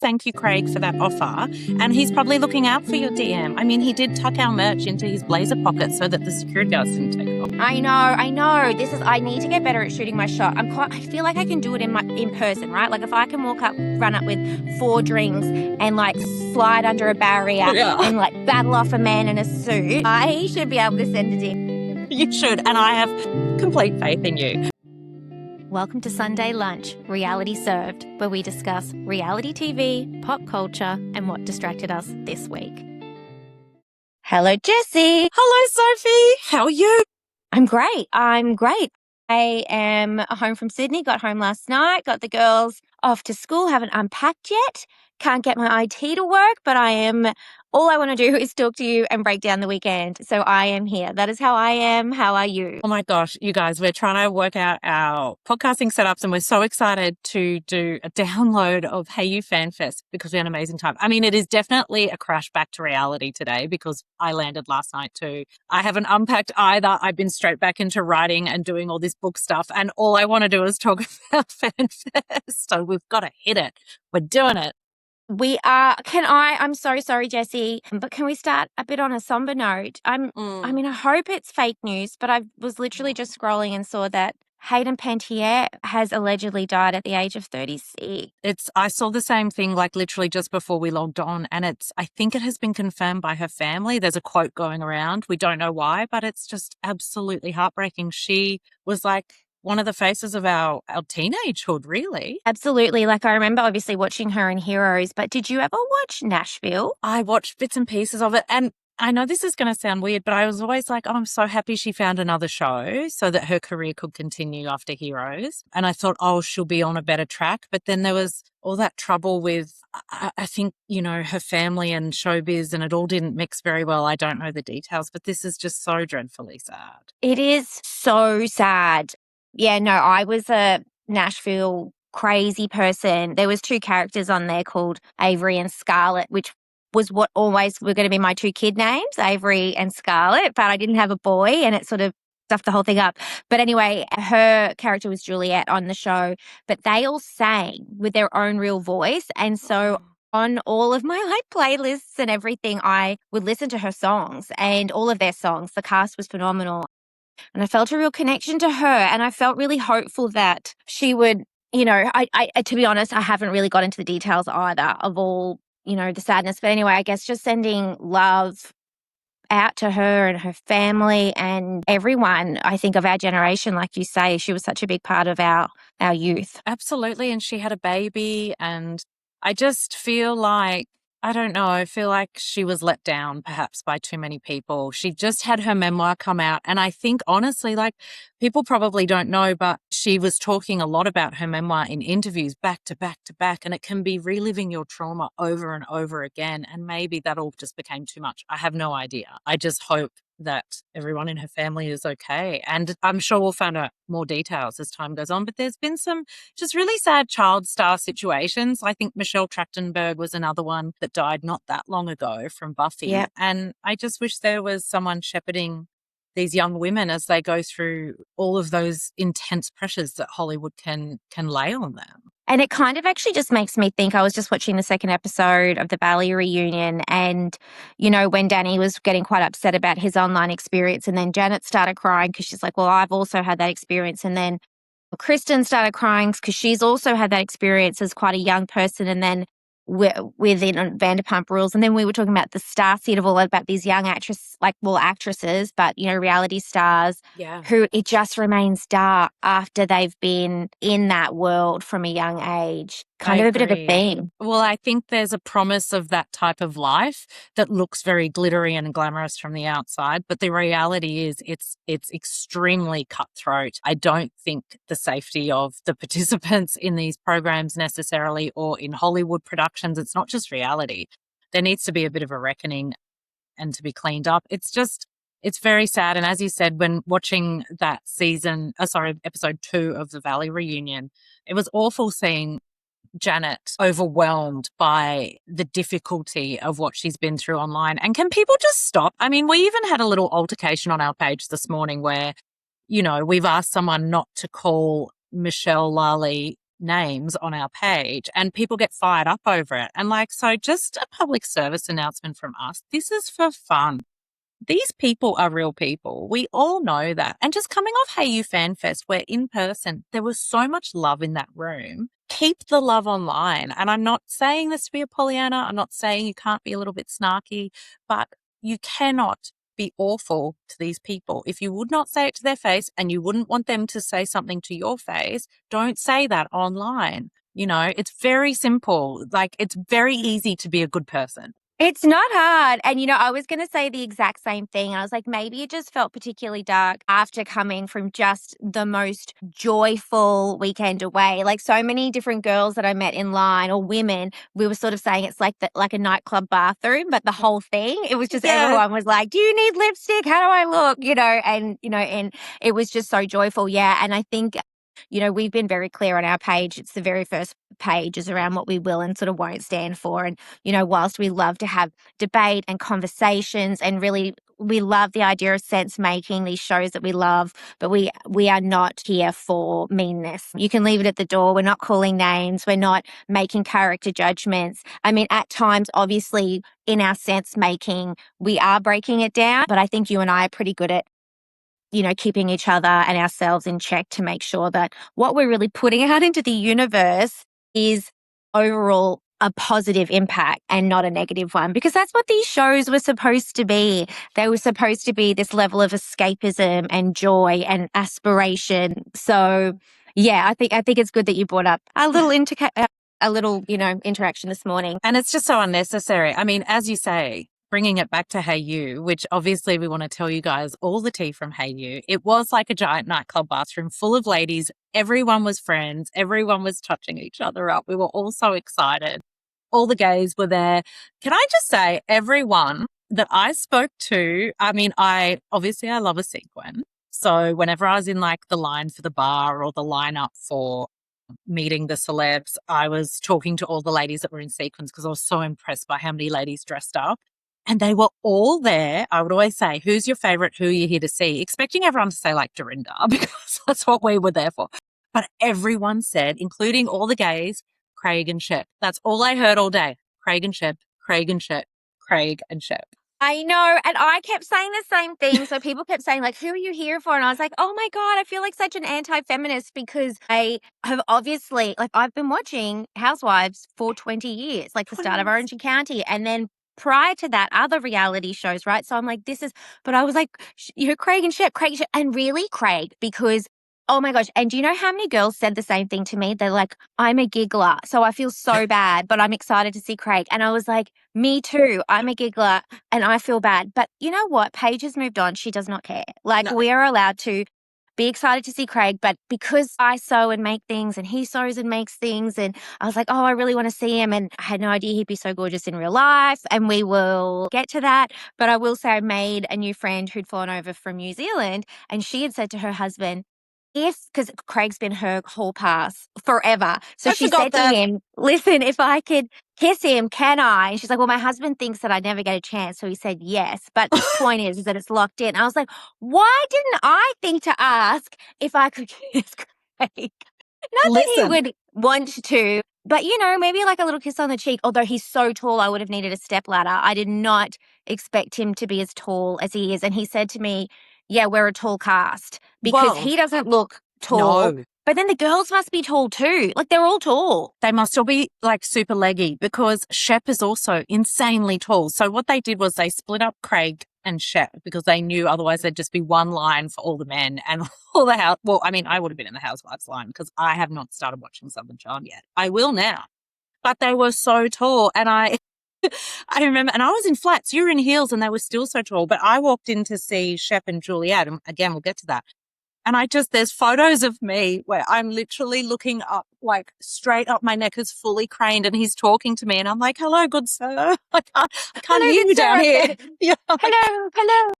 Thank you, Craig, for that offer. And he's probably looking out for your DM. I mean, he did tuck our merch into his blazer pocket so that the security guards didn't take it off. I know. I need to get better at shooting my shot. I feel like I can do it in person, right? Like if I can run up with 4 drinks and like slide under a barrier and like battle off a man in a suit, I should be able to send it in. You should. And I have complete faith in you. Welcome to Sunday Lunch, Reality Served, where we discuss reality TV, pop culture, and what distracted us this week. Hello, Jessie. Hello, Sophie. How are you? I'm great. I am home from Sydney, got home last night, got the girls off to school, haven't unpacked yet, can't get my IT to work, but all I want to do is talk to you and break down the weekend. So I am here. That is how I am. How are you? Oh my gosh, you guys, we're trying to work out our podcasting setups and we're so excited to do a download of Hayu FanFest because we had an amazing time. I mean, it is definitely a crash back to reality today because I landed last night too. I haven't unpacked either. I've been straight back into writing and doing all this book stuff and all I want to do is talk about FanFest. So we've got to hit it. We're doing it. I'm so sorry, Jessie, but can we start a bit on a somber note? I mean, I hope it's fake news, but I was literally just scrolling and saw that Hayden Panettiere has allegedly died at the age of 36. I saw the same thing like literally just before we logged on and I think it has been confirmed by her family. There's a quote going around. We don't know why, but it's just absolutely heartbreaking. She was like one of the faces of our teenagehood, really. Absolutely. Like I remember obviously watching her in Heroes, but did you ever watch Nashville? I watched bits and pieces of it. And I know this is going to sound weird, but I was always like, oh, I'm so happy she found another show so that her career could continue after Heroes. And I thought, oh, she'll be on a better track. But then there was all that trouble with, I think, her family and showbiz and it all didn't mix very well. I don't know the details, but this is just so dreadfully sad. It is so sad. Yeah, no, I was a Nashville crazy person. There was 2 characters on there called Avery and Scarlett, which was what always were going to be my 2 kid names, Avery and Scarlett, but I didn't have a boy and it sort of stuffed the whole thing up. But anyway, her character was Juliet on the show, but they all sang with their own real voice. And so on all of my playlists and everything, I would listen to her songs and all of their songs. The cast was phenomenal. And I felt a real connection to her and I felt really hopeful that she would, I to be honest, I haven't really got into the details either of all, the sadness. But anyway, I guess just sending love out to her and her family and everyone, I think, of our generation. Like you say, she was such a big part of our youth. Absolutely. And she had a baby and I just feel like, I don't know, I feel like she was let down perhaps by too many people. She just had her memoir come out. And I think honestly, like people probably don't know, but she was talking a lot about her memoir in interviews back to back to back. And it can be reliving your trauma over and over again. And maybe that all just became too much. I have no idea. I just hope that everyone in her family is okay. And I'm sure we'll find out more details as time goes on. But there's been some just really sad child star situations. I think Michelle Trachtenberg was another one that died not that long ago from Buffy. Yeah. And I just wish there was someone shepherding these young women as they go through all of those intense pressures that Hollywood can lay on them. And it kind of actually just makes me think, I was just watching the second episode of the Bali reunion and, when Danny was getting quite upset about his online experience and then Janet started crying because she's like, well, I've also had that experience. And then Kristen started crying because she's also had that experience as quite a young person. And then within Vanderpump Rules. And then we were talking about the star seed of all about these young actresses, but, reality stars who it just remains dark after they've been in that world from a young age. Kind of a bit of a theme. Well, I think there's a promise of that type of life that looks very glittery and glamorous from the outside, but the reality is it's extremely cutthroat. I don't think the safety of the participants in these programs necessarily or in Hollywood productions, it's not just reality. There needs to be a bit of a reckoning and to be cleaned up. It's very sad. And as you said, when watching that episode 2 of the Valley reunion, it was awful seeing Janet overwhelmed by the difficulty of what she's been through online. And can people just stop? I mean, we even had a little altercation on our page this morning where, we've asked someone not to call Michelle Lally names on our page and people get fired up over it. And like, so just a public service announcement from us. This is for fun. These people are real people. We all know that. And just coming off Hayu FanFest, where in person, there was so much love in that room. Keep the love online. And I'm not saying this to be a Pollyanna. I'm not saying you can't be a little bit snarky, but you cannot be awful to these people. If you would not say it to their face and you wouldn't want them to say something to your face, don't say that online. You know, it's very simple. Like, it's very easy to be a good person. It's not hard. And, you know, I was going to say the exact same thing. I was like, maybe it just felt particularly dark after coming from just the most joyful weekend away. Like so many different girls that I met in line, or women, we were sort of saying it's like like a nightclub bathroom, but the whole thing, it was just everyone was like, do you need lipstick? How do I look? You know, and it was just so joyful. Yeah. And I think, you know, we've been very clear on our page. It's the very first page is around what we will and sort of won't stand for. And, you know, whilst we love to have debate and conversations and really we love the idea of sense making, these shows that we love, but we are not here for meanness. You can leave it at the door. We're not calling names. We're not making character judgments. I mean, at times, obviously, in our sense making, we are breaking it down, but I think you and I are pretty good at, you know, keeping each other and ourselves in check to make sure that what we're really putting out into the universe is overall a positive impact and not a negative one, because that's what these shows were supposed to be. They were supposed to be this level of escapism and joy and aspiration. So, yeah, I think it's good that you brought up a little you know, interaction this morning. And it's just so unnecessary. I mean, as you say, bringing it back to Hayu, which obviously we want to tell you guys all the tea from Hayu. It was like a giant nightclub bathroom full of ladies. Everyone was friends. Everyone was touching each other up. We were all so excited. All the gays were there. Can I just say, everyone that I spoke to, I mean, I love a sequin. So whenever I was in like the line for the bar or the lineup for meeting the celebs, I was talking to all the ladies that were in sequins because I was so impressed by how many ladies dressed up. And they were all there. I would always say, who's your favorite? Who are you here to see? Expecting everyone to say like Dorinda because that's what we were there for. But everyone said, including all the gays, Craig and Shep. That's all I heard all day. Craig and Shep, Craig and Shep, Craig and Shep. I know. And I kept saying the same thing. So people kept saying, like, who are you here for? And I was like, oh my God, I feel like such an anti-feminist because I have obviously, like, I've been watching Housewives for 20 years, like the start of Orange County. And then prior to that, other reality shows, right? So I'm like, but I was like, you know, Craig and Shep, and really Craig, because oh my gosh. And do you know how many girls said the same thing to me? They're like, I'm a giggler, so I feel so bad, but I'm excited to see Craig. And I was like, me too. I'm a giggler and I feel bad. But you know what? Paige has moved on. She does not care. Like, no. We are allowed to be excited to see Craig, but because I sew and make things and he sews and makes things, and I was like, oh, I really want to see him. And I had no idea he'd be so gorgeous in real life. And we will get to that. But I will say I made a new friend who'd flown over from New Zealand, and she had said to her husband, because Craig's been her hall pass forever. So she said to him, listen, if I could kiss him, can I? And she's like, well, my husband thinks that I'd never get a chance. So he said yes. But the point is that it's locked in. I was like, why didn't I think to ask if I could kiss Craig? Not that he would want to, but, you know, maybe like a little kiss on the cheek. Although he's so tall, I would have needed a stepladder. I did not expect him to be as tall as he is. And he said to me, yeah, we're a tall cast, because he doesn't look tall. No. But then the girls must be tall too. Like, they're all tall. They must all be like super leggy, because Shep is also insanely tall. So what they did was they split up Craig and Shep because they knew otherwise there'd just be one line for all the men and all the house. Well, I mean, I would have been in the Housewives line because I have not started watching Southern Charm yet. I will now. But they were so tall, and I remember, and I was in flats, you were in heels, and they were still so tall. But I walked in to see Shep and Juliet, and again, we'll get to that. And there's photos of me where I'm literally looking up, like straight up, my neck is fully craned, and he's talking to me, and I'm like, hello, good sir. I can't hear you down here. Yeah, hello.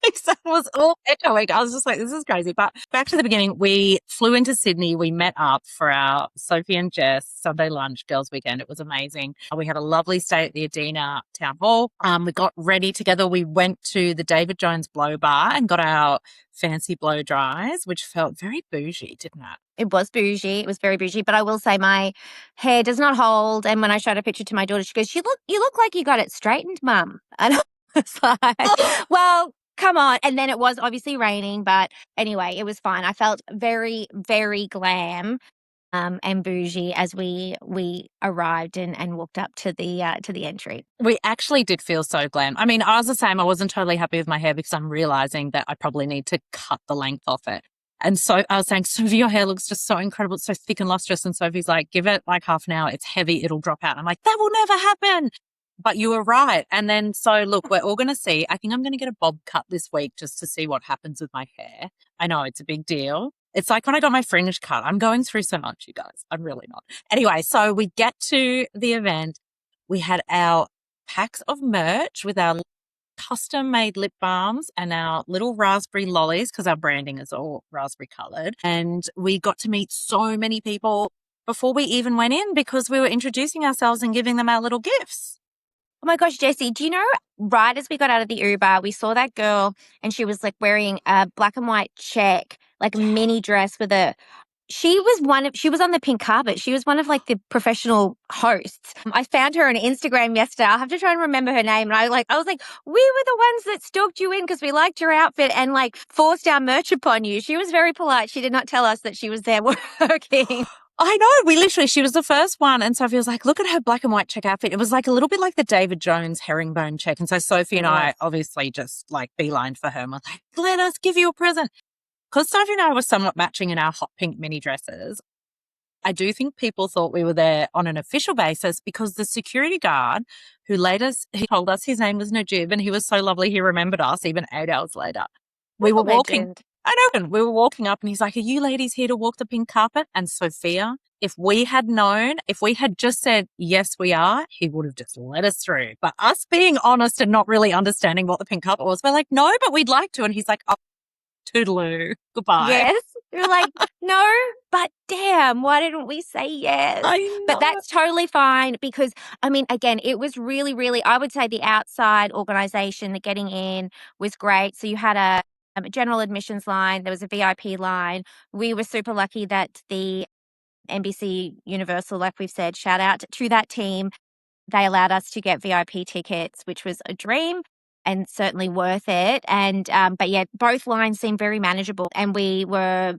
It was all echoing. I was just like, this is crazy. But back to the beginning, we flew into Sydney. We met up for our Sofia and Jess Sunday lunch girls weekend. It was amazing. We had a lovely stay at the Adina Town Hall. We got ready together. We went to the David Jones Blow Bar and got our fancy blow dries, which felt very bougie, didn't it? It was bougie. It was very bougie. But I will say my hair does not hold. And when I showed a picture to my daughter, she goes, you look like you got it straightened, Mum. And I was like, well, come on. And then it was obviously raining. But anyway, it was fine. I felt very, very glam and bougie as we arrived and walked up to the entry. We actually did feel so glam. I mean, I was the same. I wasn't totally happy with my hair because I'm realizing that I probably need to cut the length off it. And so I was saying, Sophie, your hair looks just so incredible. It's so thick and lustrous. And Sophie's like, give it like half an hour. It's heavy. It'll drop out. I'm like, that will never happen. But you were right. And then, so look, we're all going to see. I think I'm going to get a bob cut this week just to see what happens with my hair. I know it's a big deal. It's like when I got my fringe cut. I'm going through so much, you guys. I'm really not. Anyway, so we get to the event. We had our packs of merch with our custom-made lip balms and our little raspberry lollies because our branding is all raspberry coloured. And we got to meet so many people before we even went in because we were introducing ourselves and giving them our little gifts. Oh my gosh, Jessie, do you know, right as we got out of the Uber, we saw that girl and she was like wearing a black and white check, like a mini dress with a... She was on the pink carpet. She was one of like the professional hosts. I found her on Instagram yesterday. I'll have to try and remember her name. And I was like, we were the ones that stalked you in because we liked your outfit and like forced our merch upon you. She was very polite. She did not tell us that she was there working. I know. She was the first one. And Sophie was like, look at her black and white check outfit. It was like a little bit like the David Jones herringbone check. And so Sophie and I obviously just like beelined for her and we're like, let us give you a present. Because Sophie and I were somewhat matching in our hot pink mini dresses, I do think people thought we were there on an official basis because the security guard who he told us his name was Najib and he was so lovely he remembered us even 8 hours later. We were walking. I know. And we were walking up and he's like, are you ladies here to walk the pink carpet? And Sophia, if we had just said, yes, we are, he would have just let us through. But us being honest and not really understanding what the pink carpet was, we're like, no, but we'd like to. And he's like, oh, toodaloo, goodbye. Yes. You're like, no, but damn, why didn't we say yes? I know. But that's totally fine because, I mean, again, it was really, really, I would say the outside organisation, the getting in was great. So you had a general admissions line, there was a VIP line. We were super lucky that the NBC Universal, like we've said, shout out to that team. They allowed us to get VIP tickets, which was a dream. And certainly worth it. And, but yeah, both lines seemed very manageable and we were,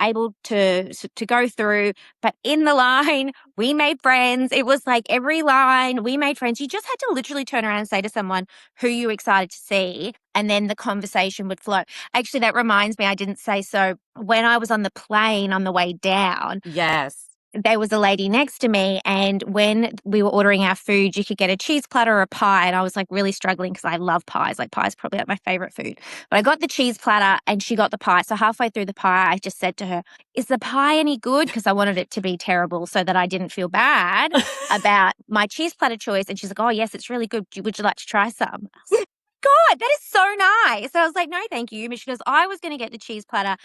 able to go through, but in the line, we made friends. It was like every line we made friends. You just had to literally turn around and say to someone who you were excited to see. And then the conversation would flow. Actually, that reminds me, I didn't say so. When I was on the plane on the way down. Yes. There was a lady next to me and when we were ordering our food, you could get a cheese platter or a pie. And I was like really struggling because I love pies. Like pie is probably like my favorite food. But I got the cheese platter and she got the pie. So halfway through the pie, I just said to her, is the pie any good? Because I wanted it to be terrible so that I didn't feel bad about my cheese platter choice. And she's like, oh, yes, it's really good. Would you like to try some? I was like, God, that is so nice. So I was like, no, thank you. But she goes, I was going to get the cheese platter.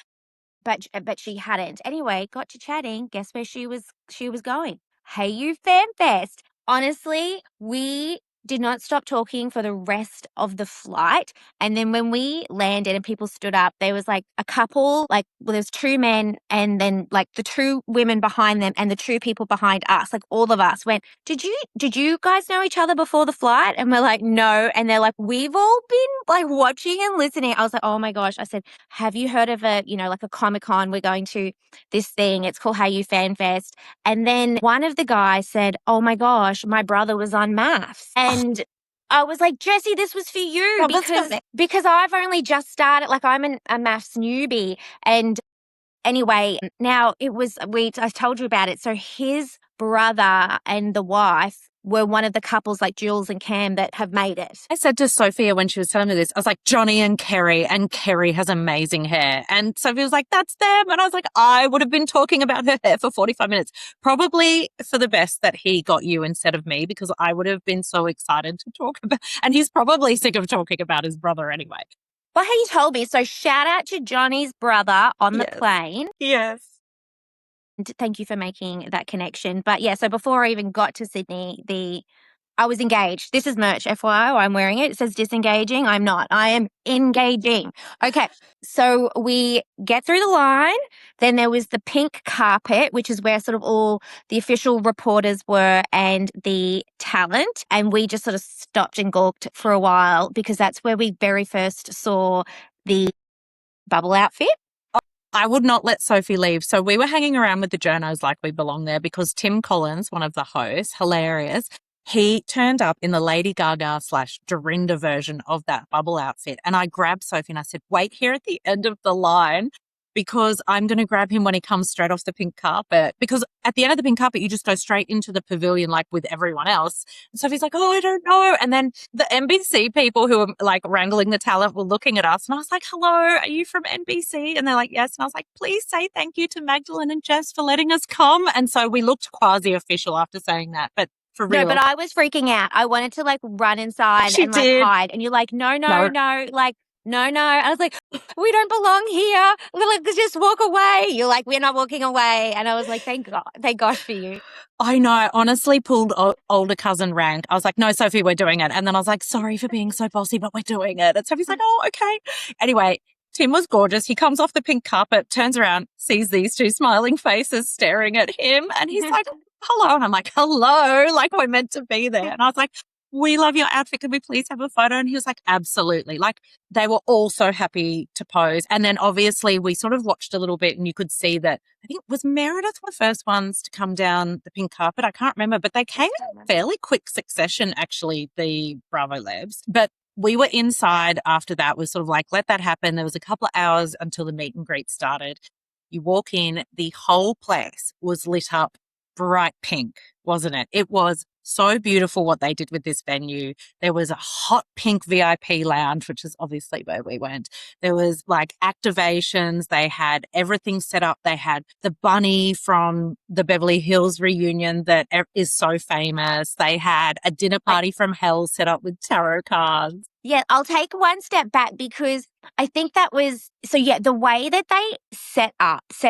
But she hadn't. Anyway, got to chatting. Guess where she was going? Hayu FanFest. Honestly, we did not stop talking for the rest of the flight. And then when we landed and people stood up, there was like a couple, there's two men and then like the two women behind them and the two people behind us, like all of us went, did you guys know each other before the flight? And we're like, no. And they're like, we've all been like watching and listening. I was like, oh my gosh. I said, have you heard of like a Comic-Con? We're going to this thing. It's called Hayu FanFest. And then one of the guys said, oh my gosh, my brother was on maths. And I was like, Jessie, this was for you because I've only just started. Like I'm a maths newbie. And anyway, now I told you about it. So his brother and the wife were one of the couples like Jules and Cam that have made it. I said to Sophia when she was telling me this, I was like, Johnny and Kerry has amazing hair. And Sophia was like, that's them. And I was like, I would have been talking about her hair for 45 minutes. Probably for the best that he got you instead of me because I would have been so excited to talk about, and he's probably sick of talking about his brother anyway. Well, hey, you told me. So shout out to Johnny's brother on the plane. Yes. And thank you for making that connection. But yeah, so before I even got to Sydney, I was engaged. This is merch, FYI. I'm wearing it. It says disengaging. I'm not. I am engaging. Okay. So we get through the line. Then there was the pink carpet, which is where sort of all the official reporters were and the talent. And we just sort of stopped and gawked for a while because that's where we very first saw the bubble outfit. I would not let Sophie leave. So we were hanging around with the journos like we belong there because Tim Collins, one of the hosts, hilarious, he turned up in the Lady Gaga / Dorinda version of that bubble outfit. And I grabbed Sophie and I said, wait here at the end of the line because I'm going to grab him when he comes straight off the pink carpet. Because at the end of the pink carpet, you just go straight into the pavilion like with everyone else. And Sophie's like, oh, I don't know. And then the NBC people who were like wrangling the talent were looking at us. And I was like, hello, are you from NBC? And they're like, yes. And I was like, please say thank you to Magdalene and Jess for letting us come. And so we looked quasi-official after saying that. But for real. No, but I was freaking out. I wanted to like run inside and like hide. And you're like, no. Like, no. I was like, we don't belong here. We're like, just walk away. You're like, we're not walking away. And I was like, thank God for you. I know. I honestly pulled older cousin rank. I was like, no, Sophie, we're doing it. And then I was like, sorry for being so bossy, but we're doing it. And Sophie's like, oh, okay. Anyway, Tim was gorgeous. He comes off the pink carpet, turns around, sees these two smiling faces staring at him. And he's like, hello. And I'm like, hello. Like we're meant to be there. And I was like, we love your outfit. Can we please have a photo? And he was like, absolutely. Like they were all so happy to pose. And then obviously we sort of watched a little bit and you could see that I think was Meredith the first ones to come down the pink carpet. I can't remember, but they came in fairly quick succession, actually, the Bravo Labs. But we were inside after that. We sort of like, let that happen. There was a couple of hours until the meet and greet started. You walk in, the whole place was lit up bright pink, wasn't it? It was so beautiful what they did with this venue. There was a hot pink VIP lounge, which is obviously where we went. There was like activations. They had everything set up. They had the bunny from the Beverly Hills reunion that is so famous. They had a dinner party from hell set up with tarot cards. Yeah, I'll take one step back because I think that was, so yeah, the way that they set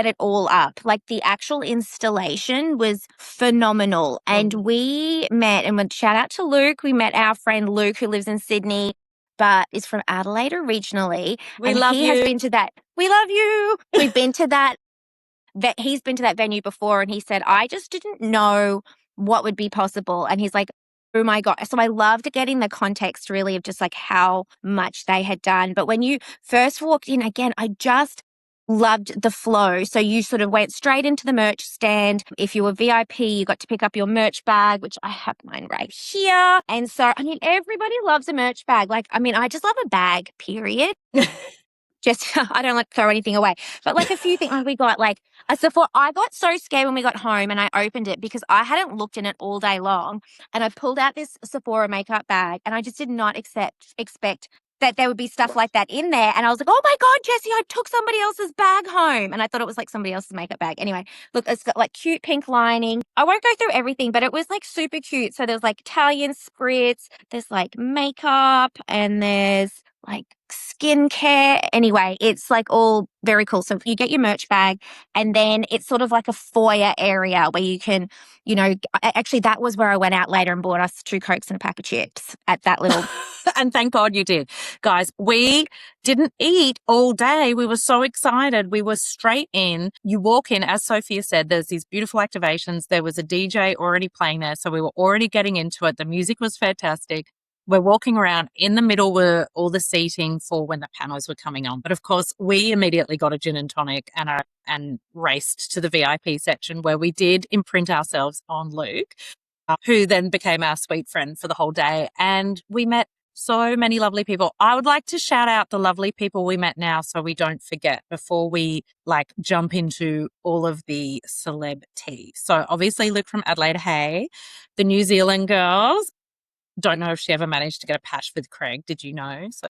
it all up, like the actual installation was phenomenal. And we met, and shout out to Luke, we met our friend Luke who lives in Sydney, but is from Adelaide originally. We love you. Has been to that. We love you. We've been to that. He's been to that venue before and he said, I just didn't know what would be possible. And he's like, oh my God. So I loved getting the context really of just like how much they had done. But when you first walked in, again, I just loved the flow. So you sort of went straight into the merch stand. If you were VIP, you got to pick up your merch bag, which I have mine right here. And so, I mean, everybody loves a merch bag. Like, I mean, I just love a bag, period. Just, I don't like throw anything away. But like a few things, we got like a Sephora. I got so scared when we got home and I opened it because I hadn't looked in it all day long. And I pulled out this Sephora makeup bag and I just did not expect that there would be stuff like that in there. And I was like, oh my God, Jessie, I took somebody else's bag home. And I thought it was like somebody else's makeup bag. Anyway, look, it's got like cute pink lining. I won't go through everything, but it was like super cute. So there's like Italian spritz, there's like makeup, and there's like skincare. Anyway, it's like all very cool. So you get your merch bag and then it's sort of like a foyer area where you can, you know, actually that was where I went out later and bought us 2 Cokes and a pack of chips at that little. And thank God you did. Guys, we didn't eat all day. We were so excited. We were straight in. You walk in, as Sophia said, there's these beautiful activations. There was a DJ already playing there. So we were already getting into it. The music was fantastic. We're walking around. In the middle were all the seating for when the panels were coming on. But of course, we immediately got a gin and tonic and raced to the VIP section where we did imprint ourselves on Luke, who then became our sweet friend for the whole day. And we met so many lovely people. I would like to shout out the lovely people we met now so we don't forget before we like jump into all of the celeb tea. So obviously Luke from Adelaide, hey, the New Zealand girls. Don't know if she ever managed to get a pash with Craig. Did you know? So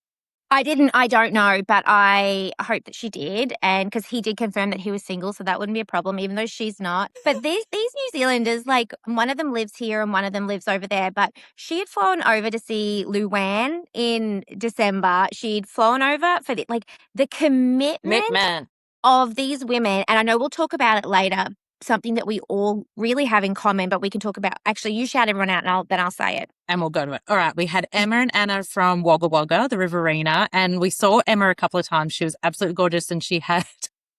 I don't know, but I hope that she did. And because he did confirm that he was single, so that wouldn't be a problem, even though she's not. But these New Zealanders, like one of them lives here and one of them lives over there. But she had flown over to see Luann in December. She'd flown over for the commitment of these women. And I know we'll talk about it later. Something that we all really have in common, but we can talk about. Actually, you shout everyone out and then I'll say it. And we'll go to it. All right. We had Emma and Anna from Wagga Wagga, the Riverina, and we saw Emma a couple of times. She was absolutely gorgeous, and she had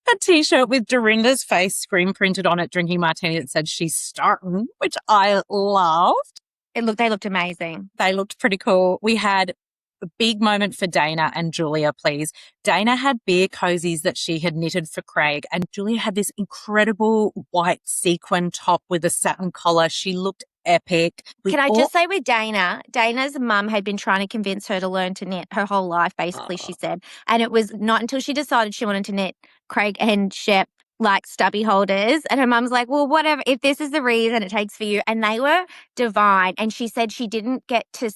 a T-shirt with Dorinda's face screen printed on it, drinking martini that said she's starting, which I loved. They looked amazing. They looked pretty cool. We had a big moment for Dana and Julia, please. Dana had beer cozies that she had knitted for Craig, and Julia had this incredible white sequin top with a satin collar. She looked epic. Can I just say with Dana's mum had been trying to convince her to learn to knit her whole life, basically, she said. And it was not until she decided she wanted to knit Craig and Shep like stubby holders. And her mum's like, well, whatever, if this is the reason it takes for you. And they were divine. And she said she got to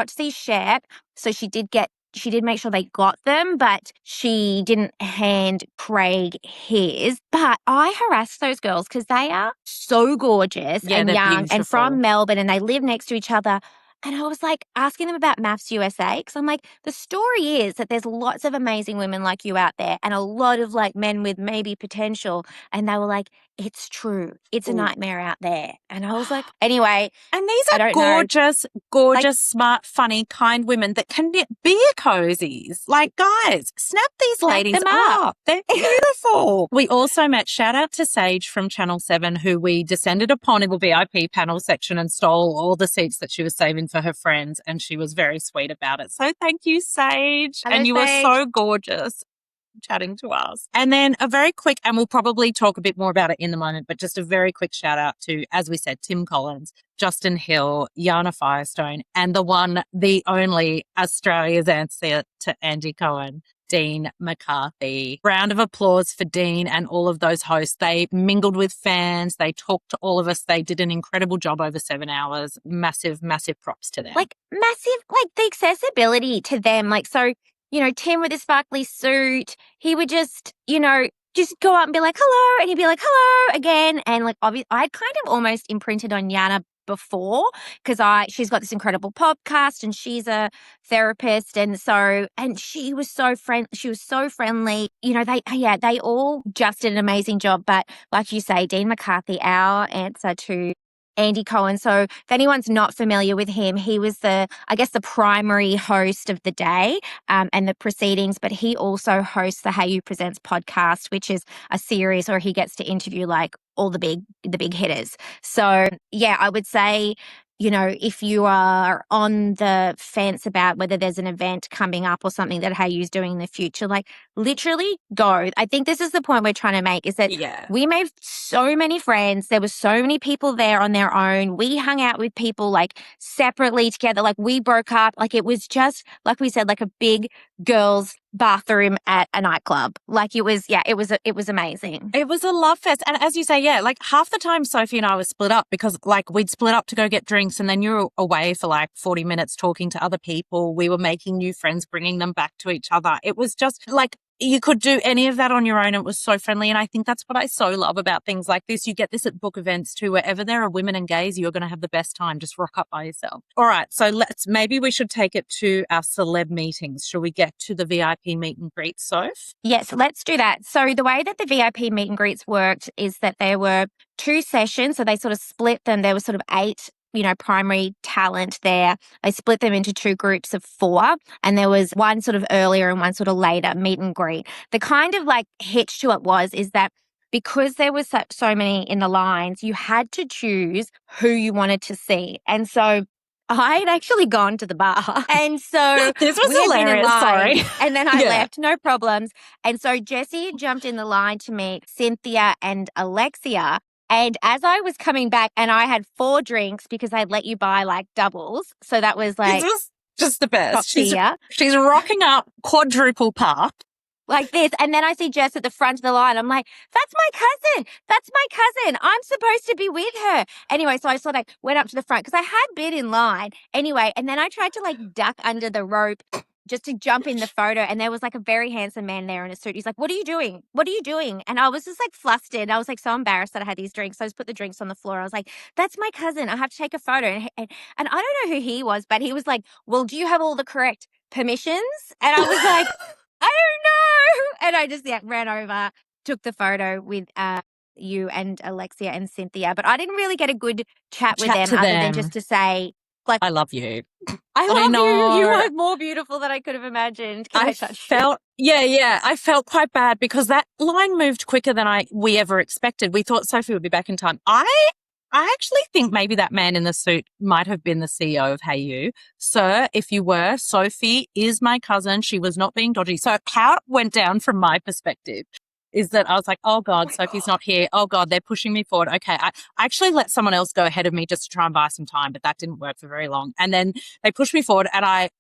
see Shep. So she did make sure they got them, but she didn't hand Craig his. But I harassed those girls because they are so gorgeous and young beautiful. and from Melbourne, and they live next to each other. And I was like asking them about Maths USA because I'm like, the story is that there's lots of amazing women like you out there and a lot of like men with maybe potential. And they were like, it's true. It's a nightmare out there. And I was like, anyway. And these are gorgeous, smart, funny, kind women that can knit beer cozies. Like, guys, snap these ladies up. They're beautiful. We also met, shout out to Sage from Channel 7, who we descended upon in the VIP panel section and stole all the seats that she was saving for her friends. And she was very sweet about it. So thank you, Sage. Hello, and you Sage. were so gorgeous chatting to us. And then a very quick, and we'll probably talk a bit more about it in the moment, but just a very quick shout out to, as we said, Tim Collins, Justin Hill, Yana Firestone, and the only Australia's answer to Andy Cohen, Dean McCarthy. Round of applause for Dean and all of those hosts. They mingled with fans. They talked to all of us. They did an incredible job over 7 hours. Massive, massive props to them. Massive, the accessibility to them. So, Tim with his sparkly suit, he would just go up and be like, hello. And he'd be like, hello again. And obviously, I'd kind of almost imprinted on Yana before because she's got this incredible podcast and she's a therapist. And she was so friendly. They all just did an amazing job. But like you say, Dean McCarthy, our answer to Andy Cohen. So if anyone's not familiar with him, he was the primary host of the day and the proceedings, but he also hosts the Hayu Presents podcast, which is a series where he gets to interview all the big hitters. So yeah, I would say, if you are on the fence about whether there's an event coming up or something that Hayu's doing in the future, literally go. I think this is the point we're trying to make, is that we made so many friends. There were so many people there on their own. We hung out with people separately together. We broke up. It was just, like we said, a big girls' bathroom at a nightclub. It was amazing. It was a love fest. And as you say, half the time Sophie and I were split up because we'd split up to go get drinks and then you were away for 40 minutes talking to other people. We were making new friends, bringing them back to each other. It was just you could do any of that on your own. It was so friendly. And I think that's what I so love about things like this. You get this at book events too. Wherever there are women and gays, you're going to have the best time. Just rock up by yourself. All right. So maybe we should take it to our celeb meetings. Shall we get to the VIP meet and greet, Soph? Yes, let's do that. So the way that the VIP meet and greets worked is that there were 2 sessions. So they sort of split them. There were sort of 8 primary talent there. They split them into 2 groups of 4, and there was one sort of earlier and one sort of later meet and greet. The kind of hitch to it is that because there was so many in the lines, you had to choose who you wanted to see. And so I'd actually gone to the bar. And so this was hilarious, sorry. And then I left, no problems. And so Jessie jumped in the line to meet Cynthia and Alexia. And as I was coming back, and I had 4 drinks because I'd let you buy doubles. So that was this was just the best. She's She's rocking up quadruple pop. Like this. And then I see Jess at the front of the line. I'm like, that's my cousin. That's my cousin. I'm supposed to be with her. Anyway, so I sort of went up to the front because I had been in line. Anyway, and then I tried to duck under the rope just to jump in the photo. And there was like a very handsome man there in a suit. He's like, "What are you doing? What are you doing?" And I was just like flustered. I was like so embarrassed that I had these drinks. So I just put the drinks on the floor. I was like, "That's my cousin. I have to take a photo." And I don't know who he was, but he was like, "Well, do you have all the correct permissions?" And I was like, "I don't know." And I just ran over, took the photo with you and Alexia and Cynthia. But I didn't really get a good chat with them other than just to say, like, I love you. I love know. you. You are more beautiful than I could have imagined. Can I touch you? Yeah. I felt quite bad because that line moved quicker than we ever expected. We thought Sophie would be back in time. I actually think maybe that man in the suit might have been the CEO of Hayu. Sir, if you were, Sophie is my cousin. She was not being dodgy. So how it went down from my perspective is that I was like, oh God, Sophie's not here. Oh God, they're pushing me forward. Okay, I actually let someone else go ahead of me just to try and buy some time, but that didn't work for very long. And then they pushed me forward and I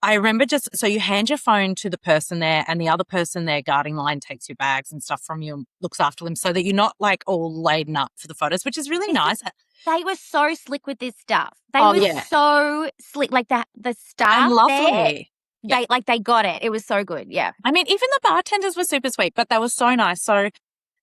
remember so you hand your phone to the person there and the other person there guarding the line takes your bags and stuff from you and looks after them so that you're not like all laden up for the photos, which is really nice. They were so slick with this stuff. They were so slick. Like the staff and lovely. There, they got it. It was so good. Yeah. I mean, even the bartenders were super sweet, but they were so nice. So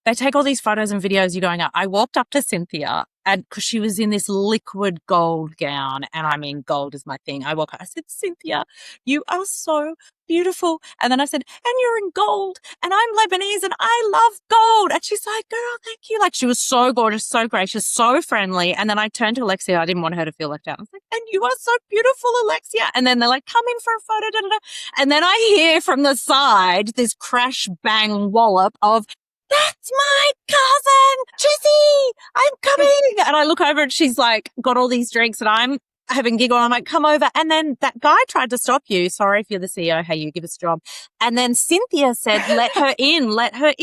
they take all these photos and videos you're going up. I walked up to Cynthia and because she was in this liquid gold gown and I mean, gold is my thing. I walk up, I said, Cynthia, you are so beautiful. And then I said, and you're in gold and I'm Lebanese and I love gold. And she's like, girl, thank you. Like she was so gorgeous, so gracious, so friendly. And then I turned to Alexia. I didn't want her to feel left out. I was like, and you are so beautiful, Alexia. And then they're like, come in for a photo. Da, da, da. And then I hear from the side this crash bang wallop of, that's my cousin, Jessie, I'm coming. And I look over and she's like got all these drinks and I'm having a giggle. I'm like, come over. And then that guy tried to stop you. Sorry if you're the CEO. Hey, you give us a job. And then Cynthia said, let her in, let her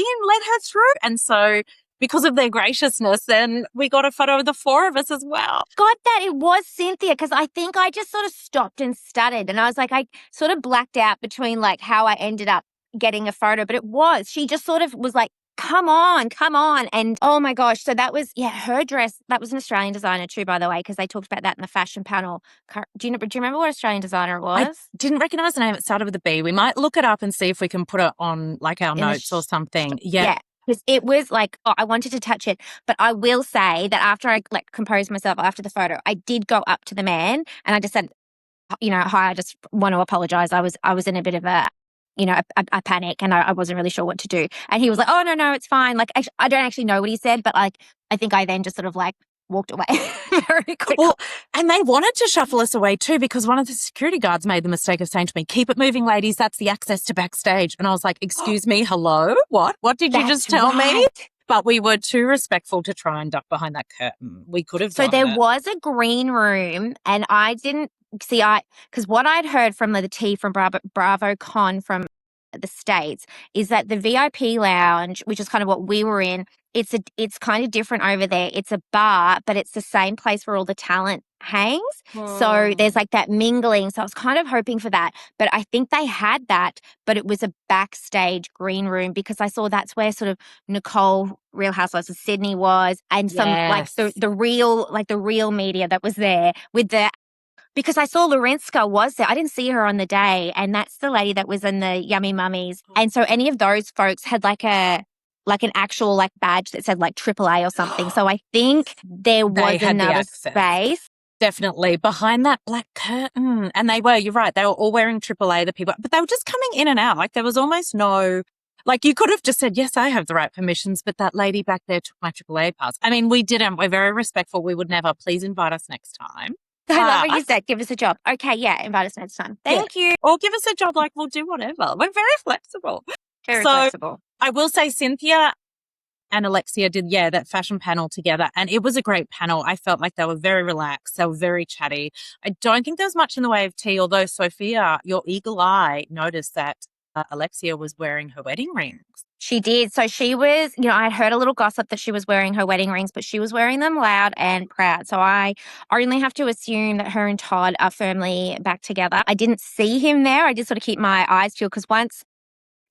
through. And so because of their graciousness, then we got a photo of the four of us as well. Got that it was Cynthia because I think I just sort of stopped and stuttered. And I was like, I sort of blacked out between like how I ended up getting a photo. But she just sort of was like, come on. And oh my gosh. So that was, her dress. That was an Australian designer too, by the way, because they talked about that in the fashion panel. Do you remember what Australian designer it was? I didn't recognize the name. It started with a B. We might look it up and see if we can put it on like our notes or something. Yeah. Because it was like, I wanted to touch it. But I will say that after I like composed myself after the photo, I did go up to the man and I just said, hi, I just want to apologize. I was in a bit of a panic and I wasn't really sure what to do. And he was like, oh, no, it's fine. Like, I don't actually know what he said, but like, I think I then just sort of like walked away very quickly. Well, and they wanted to shuffle us away too because one of the security guards made the mistake of saying to me, keep it moving, ladies. That's the access to backstage. And I was like, excuse me, hello? What? What did you just tell me? But we were too respectful to try and duck behind that curtain. We could have done So there was a green room and I didn't see, because what I'd heard from the tea from BravoCon from the States is that the VIP lounge, which is kind of what we were in, it's kind of different over there. It's a bar, but it's the same place where all the talent hangs. So there's like that mingling. So I was kind of hoping for that, but I think they had that, but it was a backstage green room because I saw that's where sort of Nicole Real Housewives of Sydney was and some like the real media that was there with the. Because I saw Lorenska was there. I didn't see her on the day. And that's the lady that was in the Yummy Mummies. And so any of those folks had like an actual like badge that said like AAA or something. So I think there was another space. Definitely behind that black curtain. And you're right. They were all wearing AAA, the people, but they were just coming in and out. Like there was almost no, like you could have just said, yes, I have the right permissions, but that lady back there took my AAA pass. I mean, we didn't. We're very respectful. We would never. Please invite us next time. I love what you said. Give us a job. Okay, invite us next time. Thank you. Or give us a job, like we'll do whatever. We're very flexible. Very flexible. I will say Cynthia and Alexia did, that fashion panel together. And it was a great panel. I felt like they were very relaxed. They were very chatty. I don't think there was much in the way of tea, although Sophia, your eagle eye, noticed that Alexia was wearing her wedding rings. She did. So she was, I heard a little gossip that she was wearing her wedding rings, but she was wearing them loud and proud. So I only have to assume that her and Todd are firmly back together. I didn't see him there. I just sort of keep my eyes peeled because once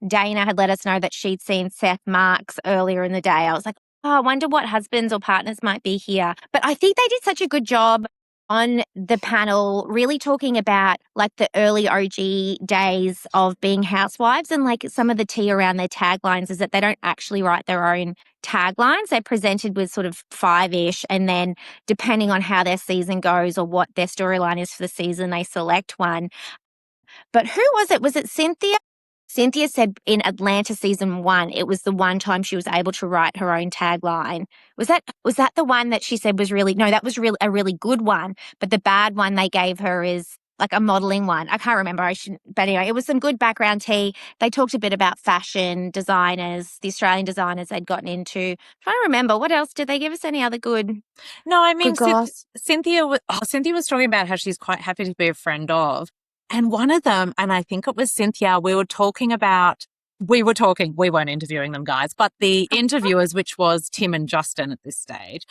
Dana had let us know that she'd seen Seth Marks earlier in the day, I was like, I wonder what husbands or partners might be here. But I think they did such a good job on the panel really talking about like the early OG days of being housewives, and like some of the tea around their taglines is that they don't actually write their own taglines. They're presented with sort of five-ish, and then depending on how their season goes or what their storyline is for the season, they select one. But who was it? Was it Cynthia? Cynthia said in Atlanta season 1, it was the one time she was able to write her own tagline. Was that the one that she said was really, no, that was really a really good one. But the bad one they gave her is like a modeling one. I can't remember. But anyway, it was some good background tea. They talked a bit about fashion designers, the Australian designers they'd gotten into. I'm trying to remember what else did they give us? Any other good? No, I mean, goss? Cynthia was talking about how she's quite happy to be a friend of. And one of them, and I think it was Cynthia, we weren't interviewing them, guys, but the interviewers, which was Tim and Justin at this stage,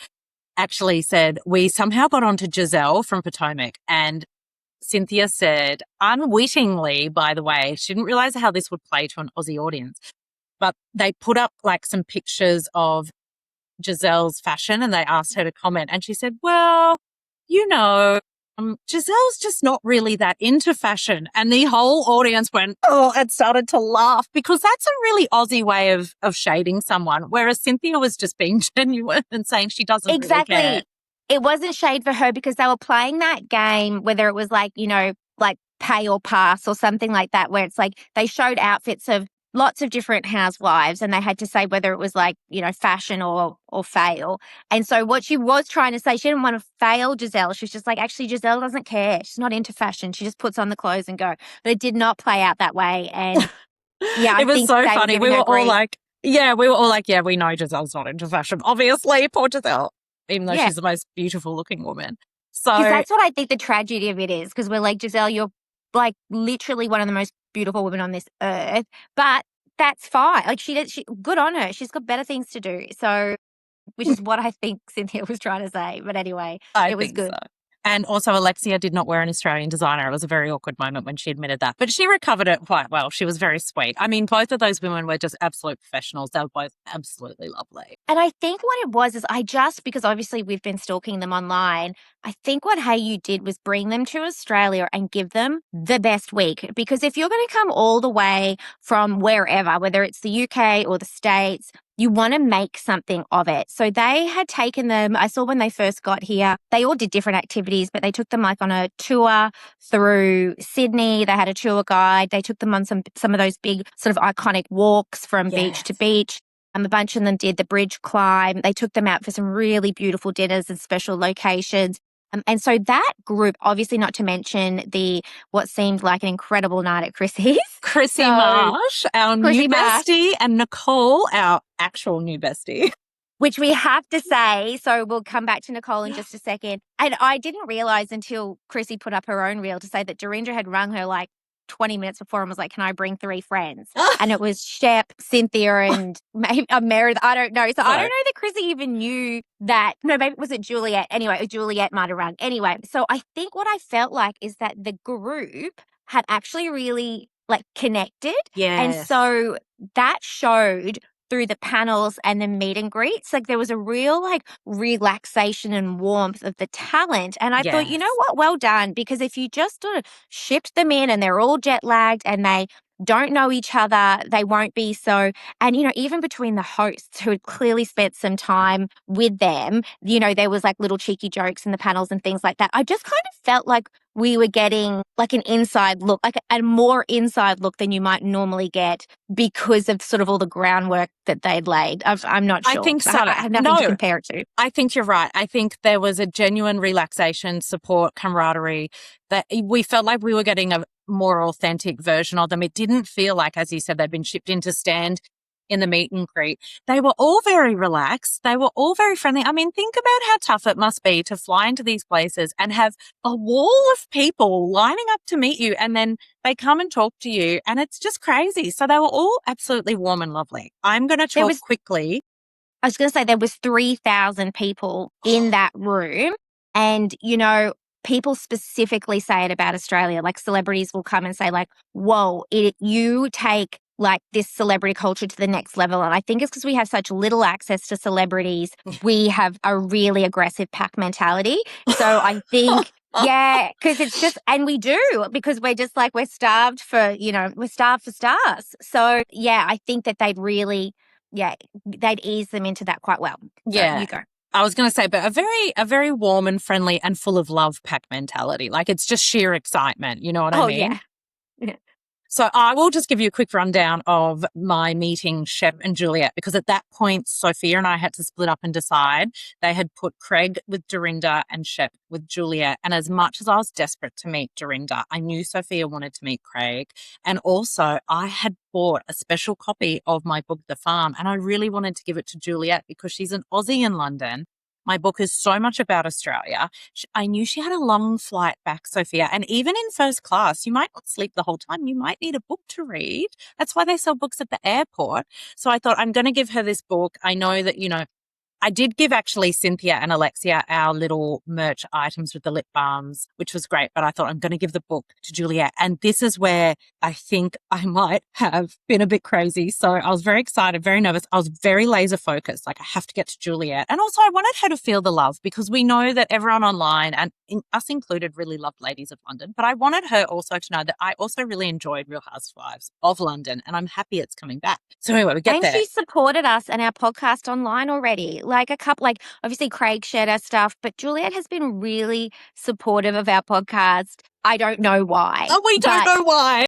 actually said, we somehow got onto Giselle from Potomac, and Cynthia said, unwittingly, by the way, she didn't realize how this would play to an Aussie audience, but they put up like some pictures of Giselle's fashion and they asked her to comment. And she said, well, Giselle's just not really that into fashion. And the whole audience went, oh, and started to laugh, because that's a really Aussie way of shading someone. Whereas Cynthia was just being genuine and saying she doesn't Exactly. really care. It wasn't shade for her because they were playing that game, whether it was like, like pay or pass or something like that, where it's like they showed outfits of lots of different housewives and they had to say whether it was like, fashion or fail. And so what she was trying to say, she didn't want to fail Giselle. She was just like, actually, Giselle doesn't care. She's not into fashion. She just puts on the clothes and go. But it did not play out that way. And yeah, it was so funny. We were all like, yeah, we know Giselle's not into fashion. Obviously, poor Giselle, even though she's the most beautiful looking woman. So that's what I think the tragedy of it is, because we're like, Giselle, you're like literally one of the most beautiful women on this earth, but that's fine. Like she good on her. She's got better things to do. So, which is what I think Cynthia was trying to say. But anyway, it was good. So. And also Alexia did not wear an Australian designer. It was a very awkward moment when she admitted that. But she recovered it quite well. She was very sweet. I mean, both of those women were just absolute professionals. They were both absolutely lovely. And I think what it was is because obviously we've been stalking them online, I think what Hayu did was bring them to Australia and give them the best week. Because if you're going to come all the way from wherever, whether it's the UK or the States, you want to make something of it. So they had taken them, I saw when they first got here, they all did different activities, but they took them like on a tour through Sydney. They had a tour guide. They took them on some of those big sort of iconic walks from beach to beach. A bunch of them did the bridge climb. They took them out for some really beautiful dinners and special locations. And so that group, obviously not to mention what seemed like an incredible night at Chrissy's. Chrissy Marsh, our new bestie, and Nicole, our actual new bestie. Which we have to say, so we'll come back to Nicole in just a second. And I didn't realise until Chrissy put up her own reel to say that Dorinda had rung her like 20 minutes before and was like, can I bring 3 friends? And it was Shep, Cynthia, and maybe Meredith. I don't know. So I don't know that Chrissy even knew that. No, maybe was it Juliet? Anyway, Juliet might have rung. Anyway, so I think what I felt like is that the group had actually really like connected. Yes. And so that showed through the panels and the meet and greets. Like there was a real like relaxation and warmth of the talent. And I thought, you know what? Well done. Because if you just sort of shipped them in and they're all jet lagged and they don't know each other, they won't be so. And, even between the hosts who had clearly spent some time with them, there was like little cheeky jokes in the panels and things like that. I just kind of felt like we were getting like an inside look, like a more inside look than you might normally get because of sort of all the groundwork that they'd laid. I'm not sure. I think so. I have nothing to compare it to. I think you're right. I think there was a genuine relaxation, support, camaraderie that we felt like we were getting a more authentic version of them. It didn't feel like, as you said, they'd been shipped in to stand in the meet and greet. They were all very relaxed. They were all very friendly. I mean, think about how tough it must be to fly into these places and have a wall of people lining up to meet you, and then they come and talk to you, and it's just crazy. So they were all absolutely warm and lovely. I'm going to talk quickly. I was going to say there was 3,000 people in that room, and, people specifically say it about Australia. Like celebrities will come and say like, whoa, you take like this celebrity culture to the next level. And I think it's because we have such little access to celebrities. We have a really aggressive pack mentality. So I think, yeah, because it's just, and we do, because we're just like, we're starved for, we're starved for stars. So yeah, I think that they'd really, they'd ease them into that quite well. So Yeah. you go. I was going to say, but a very warm and friendly and full of love pack mentality. Like it's just sheer excitement. You know what I mean? Yeah. So I will just give you a quick rundown of my meeting Shep and Juliet, because at that point, Sophia and I had to split up and decide. They had put Craig with Dorinda and Shep with Juliet. And as much as I was desperate to meet Dorinda, I knew Sophia wanted to meet Craig. And also I had bought a special copy of my book, The Farm, and I really wanted to give it to Juliet because she's an Aussie in London. My book is so much about Australia. I knew she had a long flight back, Sophia. And even in first class, you might not sleep the whole time. You might need a book to read. That's why they sell books at the airport. So I thought, I'm going to give her this book. I know that, I did give actually Cynthia and Alexia our little merch items with the lip balms, which was great. But I thought I'm going to give the book to Juliet. And this is where I think I might have been a bit crazy. So I was very excited, very nervous. I was very laser focused. Like I have to get to Juliet. And also I wanted her to feel the love because we know that everyone online and us included really loved Ladies of London. But I wanted her also to know that I also really enjoyed Real Housewives of London and I'm happy it's coming back. So anyway, we get there. And she supported us and our podcast online already. Like obviously Craig shared our stuff, but Juliet has been really supportive of our podcast. I don't know why. Oh, we don't know why.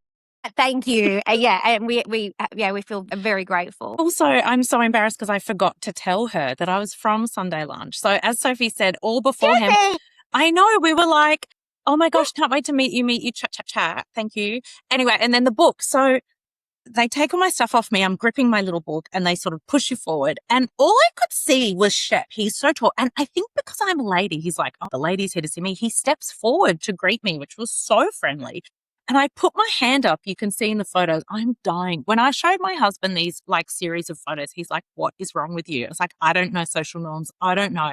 Thank you. And we feel very grateful. Also, I'm so embarrassed because I forgot to tell her that I was from Sunday Lunch. So as Sophie said, all beforehand, I know we were like, oh my gosh, can't wait to meet you, chat. Thank you. Anyway, and then the book. So they take all my stuff off me. I'm gripping my little book and they sort of push you forward. And all I could see was Shep. He's so tall. And I think because I'm a lady, he's like, oh, the lady's here to see me. He steps forward to greet me, which was so friendly. And I put my hand up. You can see in the photos, I'm dying. When I showed my husband these like series of photos, he's like, what is wrong with you? It's like, I don't know social norms. I don't know.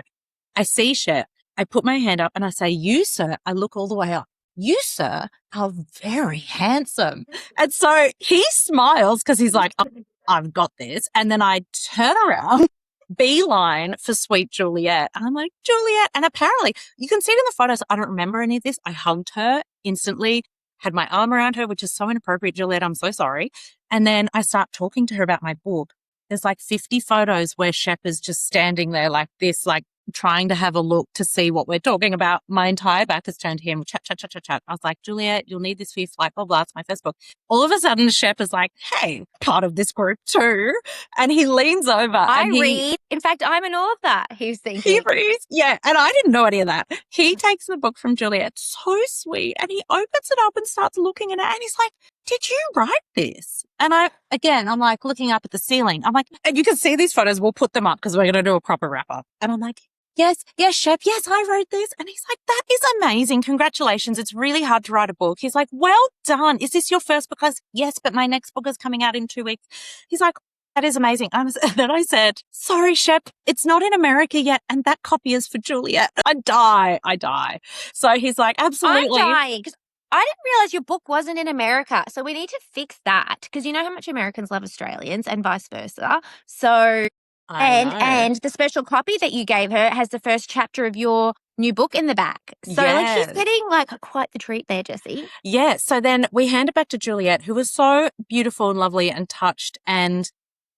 I see Shep. I put my hand up and I say, you, sir. I look all the way up. You, sir, are very handsome. And so he smiles because he's like, oh, I've got this. And then I turn around, beeline for sweet Juliet. And I'm like, Juliet. And apparently you can see it in the photos. I don't remember any of this. I hugged her instantly, had my arm around her, which is so inappropriate, Juliet. I'm so sorry. And then I start talking to her about my book. There's like 50 photos where Shep is just standing there like this, like trying to have a look to see what we're talking about. My entire back is turned to him. Chat. I was like, Juliet, you'll need this for your flight, blah, blah. It's my first book. All of a sudden, Shep is like, hey, part of this group too. And he leans over. read. In fact, I'm in awe of that. He's thinking. He reads. Yeah. And I didn't know any of that. He takes the book from Juliet. So sweet. And he opens it up and starts looking at it. And he's like, did you write this? And I'm like looking up at the ceiling. I'm like, and you can see these photos. We'll put them up because we're going to do a proper wrap up. And I'm like, yes, Shep. Yes, I wrote this. And he's like, that is amazing. Congratulations. It's really hard to write a book. He's like, well done. Is this your first book? I was, yes, but my next book is coming out in 2 weeks. He's like, that is amazing. And then I said, sorry, Shep, it's not in America yet. And that copy is for Juliet. I die. So he's like, absolutely. I'm dying because I didn't realize your book wasn't in America. So we need to fix that because you know how much Americans love Australians and vice versa. So, and the special copy that you gave her has the first chapter of your new book in the back. So like she's getting like quite the treat there, Jessie. Yeah. So then we hand it back to Juliet, who was so beautiful and lovely and touched.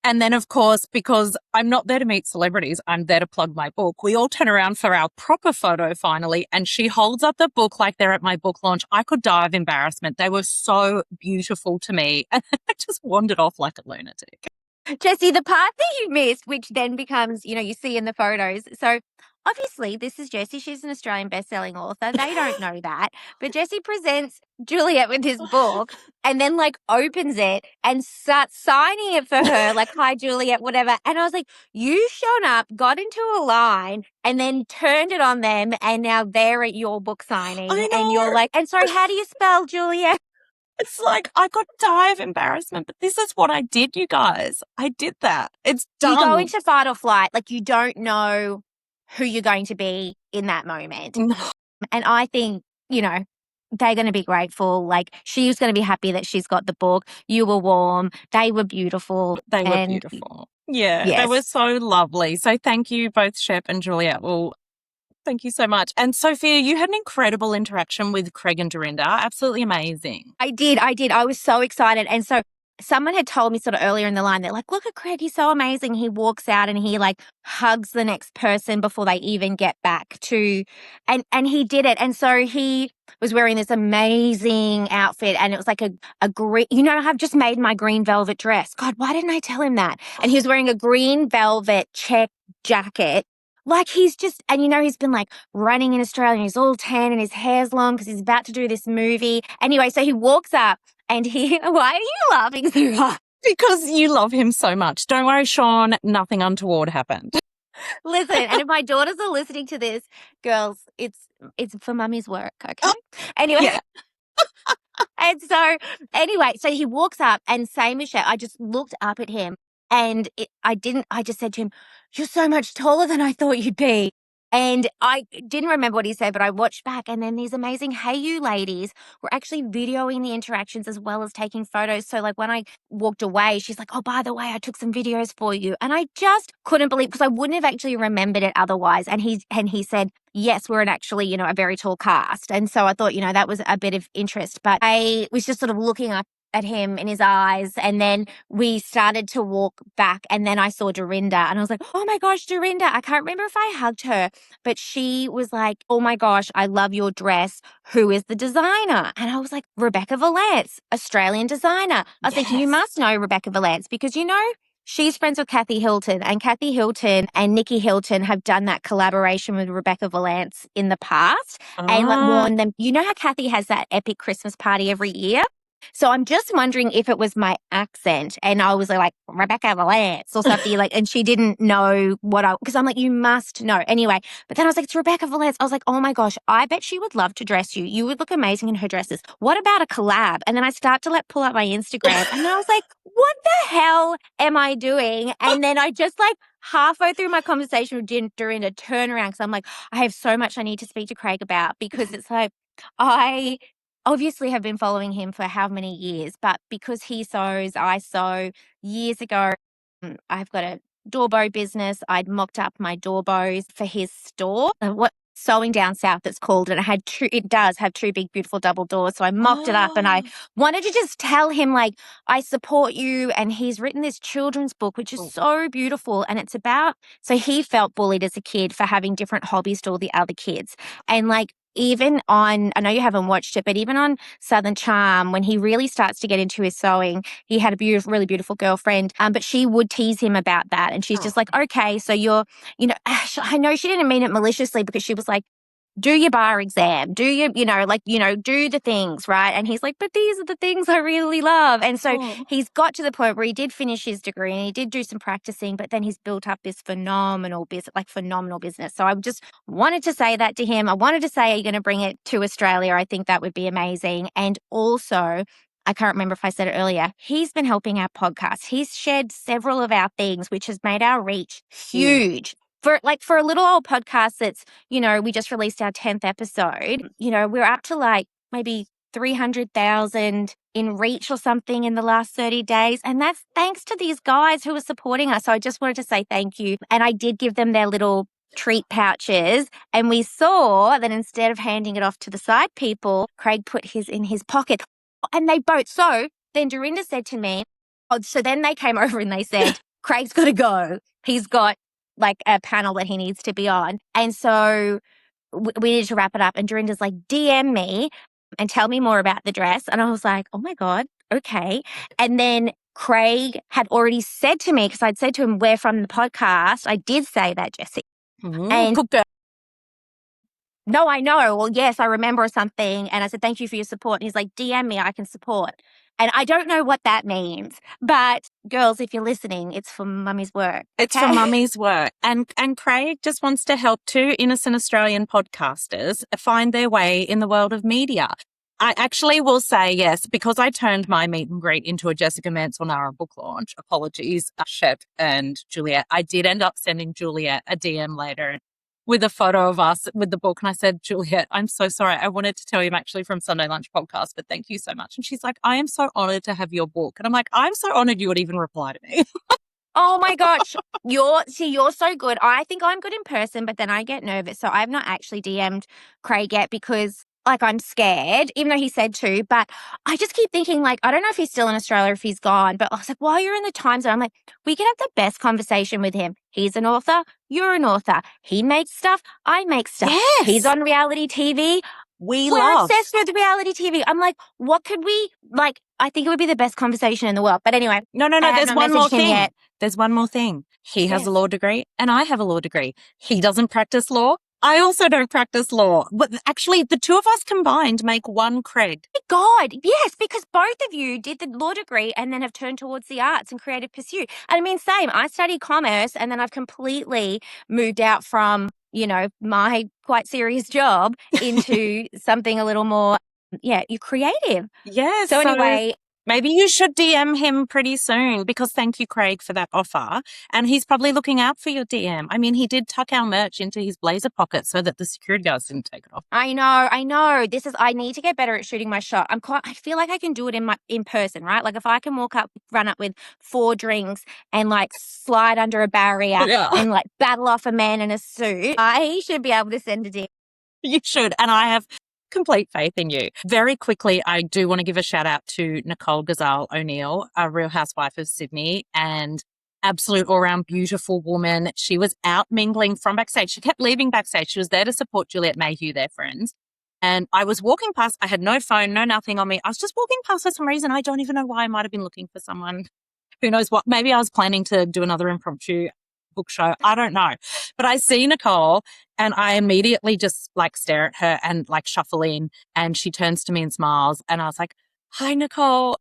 And then, of course, because I'm not there to meet celebrities, I'm there to plug my book. We all turn around for our proper photo finally, and she holds up the book like they're at my book launch. I could die of embarrassment. They were so beautiful to me. And I just wandered off like a lunatic. Jessie, the part that you missed, which then becomes, you see in the photos. So obviously this is Jessie. She's an Australian best-selling author. They don't know that. But Jessie presents Juliet with his book and then like opens it and starts signing it for her, like, hi, Juliet, whatever. And I was like, you shown up, got into a line and then turned it on them and now they're at your book signing. And you're like, and sorry, how do you spell Juliet? It's like, I could die of embarrassment, but this is what I did, you guys. I did that. It's done. You go into fight or flight, like you don't know who you're going to be in that moment. No. And I think, they're going to be grateful. Like, she's going to be happy that she's got the book. You were warm. They were beautiful. They were And beautiful. Yeah, they yes. were so lovely. So thank you both, Shep and Juliet. Well, thank you so much. And Sophia, you had an incredible interaction with Craig and Dorinda. Absolutely amazing. I did. I was so excited. And so someone had told me sort of earlier in the line, they're like, look at Craig, he's so amazing. He walks out and he like hugs the next person before they even get back to, and he did it. And so he was wearing this amazing outfit and it was like a green, I've just made my green velvet dress. God, why didn't I tell him that? And he was wearing a green velvet check jacket. Like, he's just, and he's been like running in Australia and he's all tan and his hair's long because he's about to do this movie. Anyway, so he walks up and why are you laughing so hard? Because you love him so much. Don't worry, Sean, nothing untoward happened. Listen, and if my daughters are listening to this, girls, it's for mummy's work, okay? Anyway. Yeah. And so, anyway, so he walks up and same as Shep, I just looked up at him and I just said to him, you're so much taller than I thought you'd be. And I didn't remember what he said, but I watched back and then these amazing Hayu ladies were actually videoing the interactions as well as taking photos. So like when I walked away, she's like, oh, by the way, I took some videos for you. And I just couldn't believe, because I wouldn't have actually remembered it otherwise. And he said, yes, we're an actually, a very tall cast. And so I thought, that was a bit of interest. But I was just sort of looking up at him in his eyes, and then we started to walk back, and then I saw Dorinda and I was like, oh my gosh, Dorinda. I can't remember if I hugged her, but she was like, oh my gosh, I love your dress. Who is the designer? And I was like, Rebecca Valance, Australian designer. I was thinking, you must know Rebecca Valance because she's friends with Kathy Hilton, and Kathy Hilton and Nikki Hilton have done that collaboration with Rebecca Valance in the past and like worn them. You know how Kathy has that epic Christmas party every year? So I'm just wondering if it was my accent and I was like Rebecca Valance or something like, and she didn't know because I'm like, you must know. Anyway, but then I was like, it's Rebecca Valance. I was like, oh my gosh, I bet she would love to dress you. You would look amazing in her dresses. What about a collab? And then I start to pull up my Instagram and I was like, what the hell am I doing? And then I just like halfway through my conversation with Dorinda turn around because I'm like, I have so much I need to speak to Craig about because it's like, I obviously have been following him for how many years, but because he sews, I sew. Years ago, I've got a door bow business. I'd mocked up my door bows for his store. What sewing down south it's called, and it does have two big beautiful double doors. So I mocked it up and I wanted to just tell him like, I support you. And he's written this children's book, which is so beautiful. And it's about, so he felt bullied as a kid for having different hobbies to all the other kids. And like, even on, I know you haven't watched it, but even on Southern Charm, when he really starts to get into his sewing, he had a really beautiful girlfriend, but she would tease him about that. And she's just like, okay, so you're, I know she didn't mean it maliciously because she was like, do your bar exam, do your, do the things, right? And he's like, but these are the things I really love. And so he's got to the point where he did finish his degree and he did do some practicing, but then he's built up this phenomenal business. So I just wanted to say that to him. I wanted to say, are you going to bring it to Australia? I think that would be amazing. And also, I can't remember if I said it earlier, he's been helping our podcast. He's shared several of our things, which has made our reach huge. For a little old podcast that's, we just released our 10th episode, we're up to like maybe 300,000 in reach or something in the last 30 days. And that's thanks to these guys who are supporting us. So I just wanted to say thank you. And I did give them their little treat pouches. And we saw that instead of handing it off to the side people, Craig put his in his pocket. And they both. So then Dorinda said to me, so then they came over and they said, Craig's got to go. He's got like a panel that he needs to be on. And so we needed to wrap it up. And Dorinda's like, DM me and tell me more about the dress. And I was like, oh my God, okay. And then Craig had already said to me, because I'd said to him, we're from the podcast. I did say that, Jessie. And no, I know. Well, yes, I remember something. And I said, thank you for your support. And he's like, DM me, I can support. And I don't know what that means. But girls, if you're listening, it's for mummy's work. Okay? It's for mummy's work. And Craig just wants to help two innocent Australian podcasters find their way in the world of media. I actually will say yes, because I turned my meet and greet into a Jessica Mansour book launch. Apologies, Shep and Juliet. I did end up sending Juliet a DM later. with a photo of us with the book. And I said, Juliet, I'm so sorry. I wanted to tell you I'm actually from Sunday Lunch Podcast, but thank you so much. And she's like, I am so honored to have your book. And I'm like, I'm so honored you would even reply to me. Oh my gosh. You're so good. I think I'm good in person, but then I get nervous. So I've not actually DM'd Craig yet because like I'm scared, even though he said to, but I just keep thinking like, I don't know if he's still in Australia, if he's gone, but I was like, while you're in the time zone, I'm like, we could have the best conversation with him. He's an author. You're an author. He makes stuff. I make stuff. Yes. He's on reality TV. We're obsessed with reality TV. I'm like, what could we like? I think it would be the best conversation in the world. But anyway, no. There's one more thing. There's one more thing. He has a law degree and I have a law degree. He doesn't practice law. I also don't practice law. But actually, the two of us combined make one Craig. God, yes, because both of you did the law degree and then have turned towards the arts and creative pursuit. And I mean, same. I studied commerce and then I've completely moved out from, you know, my quite serious job into something a little more, you're creative. Yes. So anyway, maybe you should DM him pretty soon because thank you, Craig, for that offer. And he's probably looking out for your DM. I mean, he did tuck our merch into his blazer pocket so that the security guards didn't take it off. I know. I need to get better at shooting my shot. I feel like I can do it in person, right? Like if I can run up with 4 drinks and like slide under a barrier and like battle off a man in a suit, I should be able to send a DM. You should. And I have complete faith in you. Very quickly, I do want to give a shout out to Nicole Gazal O'Neil, a Real Housewife of Sydney, and absolute all-round beautiful woman. She was out mingling from backstage. She kept leaving backstage. She was there to support Juliet Mayhew, their friends. And I was walking past. I had no phone, no nothing on me. I was just walking past for some reason. I don't even know why. I might have been looking for someone. Who knows what? Maybe I was planning to do another impromptu book show. I don't know. But I see Nicole and I immediately just like stare at her and like shuffle in, and she turns to me and smiles. And I was like, hi, Nicole.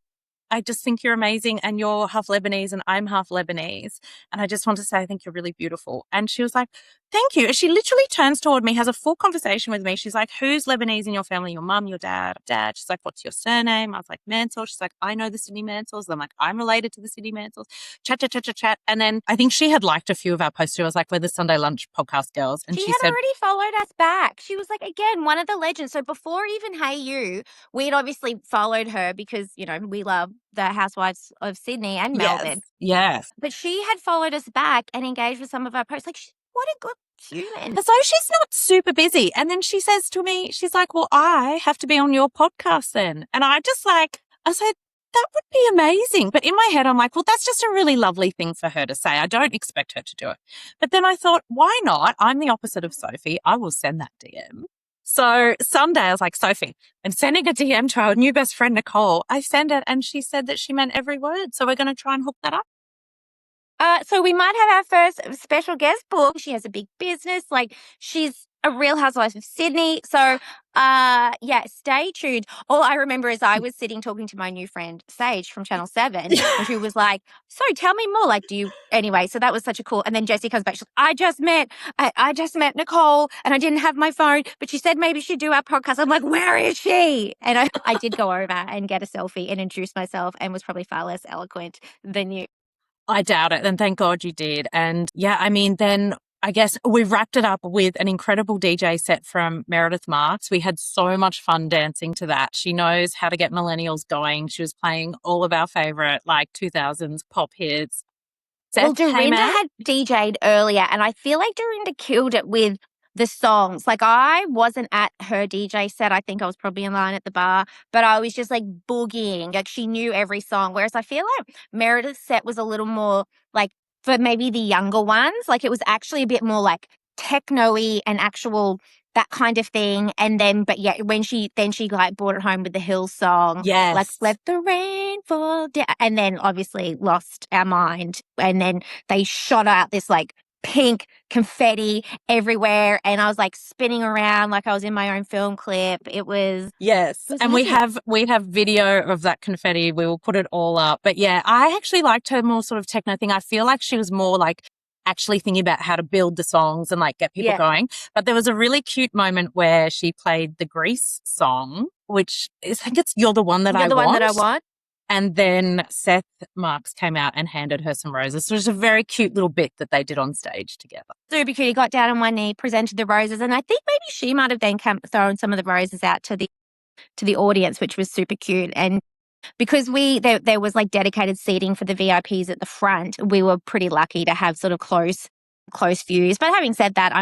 I just think you're amazing and you're half Lebanese and I'm half Lebanese. And I just want to say I think you're really beautiful. And she was like, thank you. And she literally turns toward me, has a full conversation with me. She's like, who's Lebanese in your family? Your mum, your dad? Dad. She's like, what's your surname? I was like, Mansell. She's like, I know the Sydney Mansells. I'm like, I'm related to the Sydney Mansells. Chat. And then I think she had liked a few of our posts too. I was like, we're the Sunday Lunch Podcast girls. And she had said, already followed us back. She was like, again, one of the legends. So before even Hey You, we'd obviously followed her because, you know, we love the Housewives of Sydney and Melbourne. Yes. But she had followed us back and engaged with some of our posts. Like, what a good human. So she's not super busy. And then she says to me, she's like, well, I have to be on your podcast then. And I said, that would be amazing. But in my head, I'm like, well, that's just a really lovely thing for her to say. I don't expect her to do it. But then I thought, why not? I'm the opposite of Sophie. I will send that DM. So Sunday, I was like, Sophie, I'm sending a DM to our new best friend, Nicole. I sent it and she said that she meant every word. So we're going to try and hook that up. So we might have our first special guest book. She has a big business. Like she's a Real Housewife of Sydney. So, stay tuned. All I remember is I was sitting talking to my new friend, Sage from Channel 7, and she was like, so tell me more. Like, anyway, so that was such a cool, and then Jessie comes back. She's like, I just met Nicole and I didn't have my phone, but she said maybe she'd do our podcast. I'm like, where is she? And I did go over and get a selfie and introduce myself and was probably far less eloquent than you. I doubt it. And thank God you did. And then I guess we wrapped it up with an incredible DJ set from Meredith Marks. We had so much fun dancing to that. She knows how to get millennials going. She was playing all of our favorite 2000s pop hits. Well, Dorinda had DJ'd earlier and I feel like Dorinda killed it with the songs. Like I wasn't at her DJ set. I think I was probably in line at the bar, but I was just like boogieing. Like she knew every song. Whereas I feel like Meredith's set was a little more like for maybe the younger ones. Like it was actually a bit more like techno-y and actual that kind of thing. And then, but yeah, when she like brought it home with the Hills song. Yes. Like let the rain fall down. And then obviously lost our mind. And then they shot out this like pink confetti everywhere and I was like spinning around like I was in my own film clip. It was and we have video of that confetti. We will put it all up. But yeah, I actually liked her more sort of techno thing. I feel like she was more like actually thinking about how to build the songs and like get people going. But there was a really cute moment where she played the Grease song, which I think it's You're the One That I Want. And then Seth Marks came out and handed her some roses. So it was a very cute little bit that they did on stage together. Super cute. He got down on one knee, presented the roses, and I think maybe she might have then thrown some of the roses out to the audience, which was super cute. And because there was like dedicated seating for the VIPs at the front, we were pretty lucky to have sort of close views. But having said that,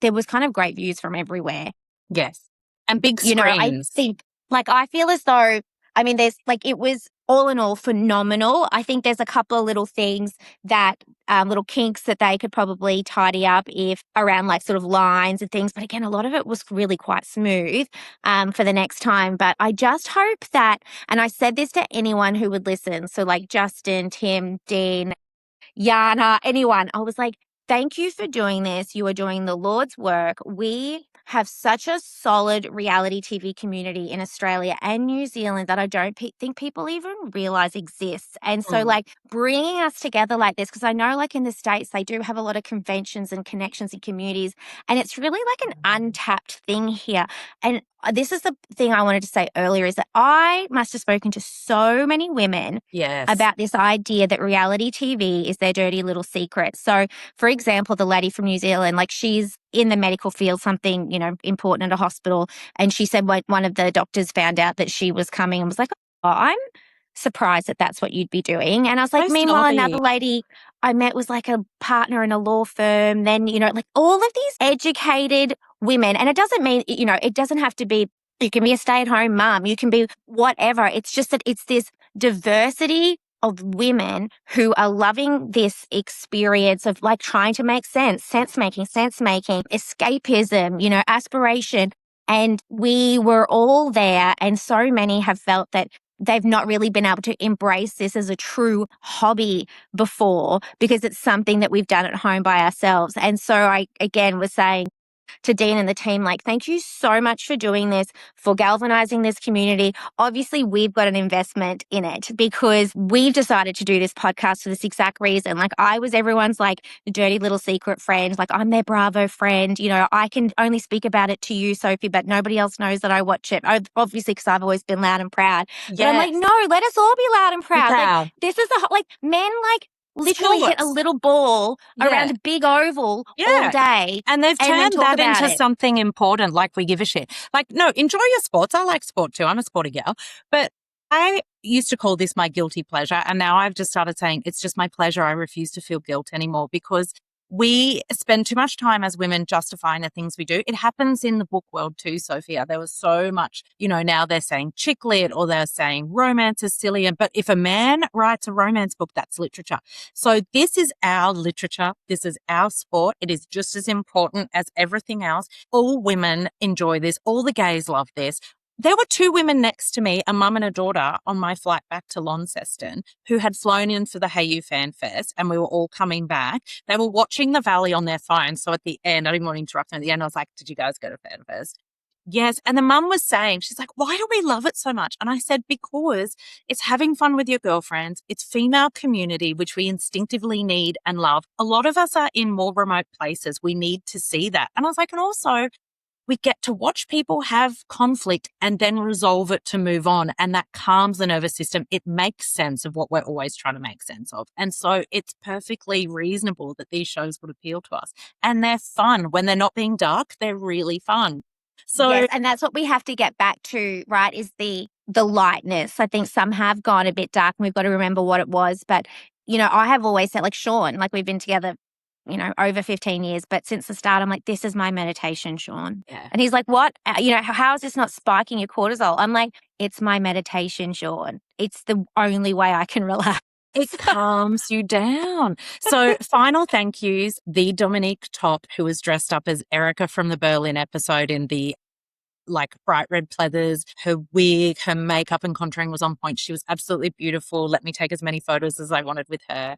there was kind of great views from everywhere. Yes. And big screens. You know, I think, like, I feel as though, I mean, there's like, it was all in all phenomenal. I think there's a couple of little things that, little kinks that they could probably tidy up if around like sort of lines and things. But again, a lot of it was really quite smooth for the next time. But I just hope that, and I said this to anyone who would listen, so like Justin, Tim, Dean, Yana, anyone, I was like, thank you for doing this. You are doing the Lord's work. We have such a solid reality TV community in Australia and New Zealand that I don't think people even realize exists. And so like bringing us together like this, because I know like in the States, they do have a lot of conventions and connections and communities, and it's really like an untapped thing here. And this is the thing I wanted to say earlier, is that I must have spoken to so many women about this idea that reality TV is their dirty little secret. So, for example, the lady from New Zealand, like she's in the medical field, something, you know, important at a hospital. And she said one of the doctors found out that she was coming and was like, oh, I'm surprised that that's what you'd be doing. And I was like, meanwhile, another lady I met was like a partner in a law firm. Then, you know, like all of these educated women. And it doesn't mean, you know, it doesn't have to be, you can be a stay-at-home mom, you can be whatever. It's just that it's this diversity of women who are loving this experience of like trying to make sense-making, escapism, you know, aspiration. And we were all there, and so many have felt that they've not really been able to embrace this as a true hobby before, because it's something that we've done at home by ourselves. And so I, again, was saying to Dean and the team, like, thank you so much for doing this, for galvanizing this community. Obviously, we've got an investment in it because we've decided to do this podcast for this exact reason. Like, I was everyone's like dirty little secret friend. Like, I'm their Bravo friend. You know, I can only speak about it to you, Sophie, but nobody else knows that I watch it. Obviously, because I've always been loud and proud. Yes. But I'm like, no, let us all be loud and proud. Like, this is like men like literally hit a little ball around a big oval all day. And they've turned that into something important, like we give a shit. Like, no, enjoy your sports. I like sport too. I'm a sporty girl. But I used to call this my guilty pleasure. And now I've just started saying it's just my pleasure. I refuse to feel guilt anymore, because we spend too much time as women justifying the things we do. It happens in the book world too, Sophia. There was so much, you know, now they're saying chick lit, or they're saying romance is silly. But if a man writes a romance book, that's literature. So this is our literature. This is our sport. It is just as important as everything else. All women enjoy this. All the gays love this. There were two women next to me, a mum and a daughter, on my flight back to Launceston, who had flown in for the Hayu FanFest, and we were all coming back. They were watching the Valley on their phone. So at the end, I didn't want to interrupt them. At the end, I was like, did you guys go to FanFest? Yes. And the mum was saying, she's like, why do we love it so much? And I said, because it's having fun with your girlfriends. It's female community, which we instinctively need and love. A lot of us are in more remote places. We need to see that. And I was like, and also, we get to watch people have conflict and then resolve it to move on. And that calms the nervous system. It makes sense of what we're always trying to make sense of. And so it's perfectly reasonable that these shows would appeal to us. And they're fun. When they're not being dark, they're really fun. So, yes, and that's what we have to get back to, right, is the lightness. I think some have gone a bit dark, and we've got to remember what it was. But, you know, I have always said, like Sean, like we've been together, you know, over 15 years. But since the start, I'm like, this is my meditation, Sean. Yeah. And he's like, what? You know, how is this not spiking your cortisol? I'm like, it's my meditation, Sean. It's the only way I can relax. It calms you down. So final thank yous. The Dominique Top, who was dressed up as Erica from the Berlin episode in the like bright red pleathers, her wig, her makeup and contouring was on point. She was absolutely beautiful. Let me take as many photos as I wanted with her.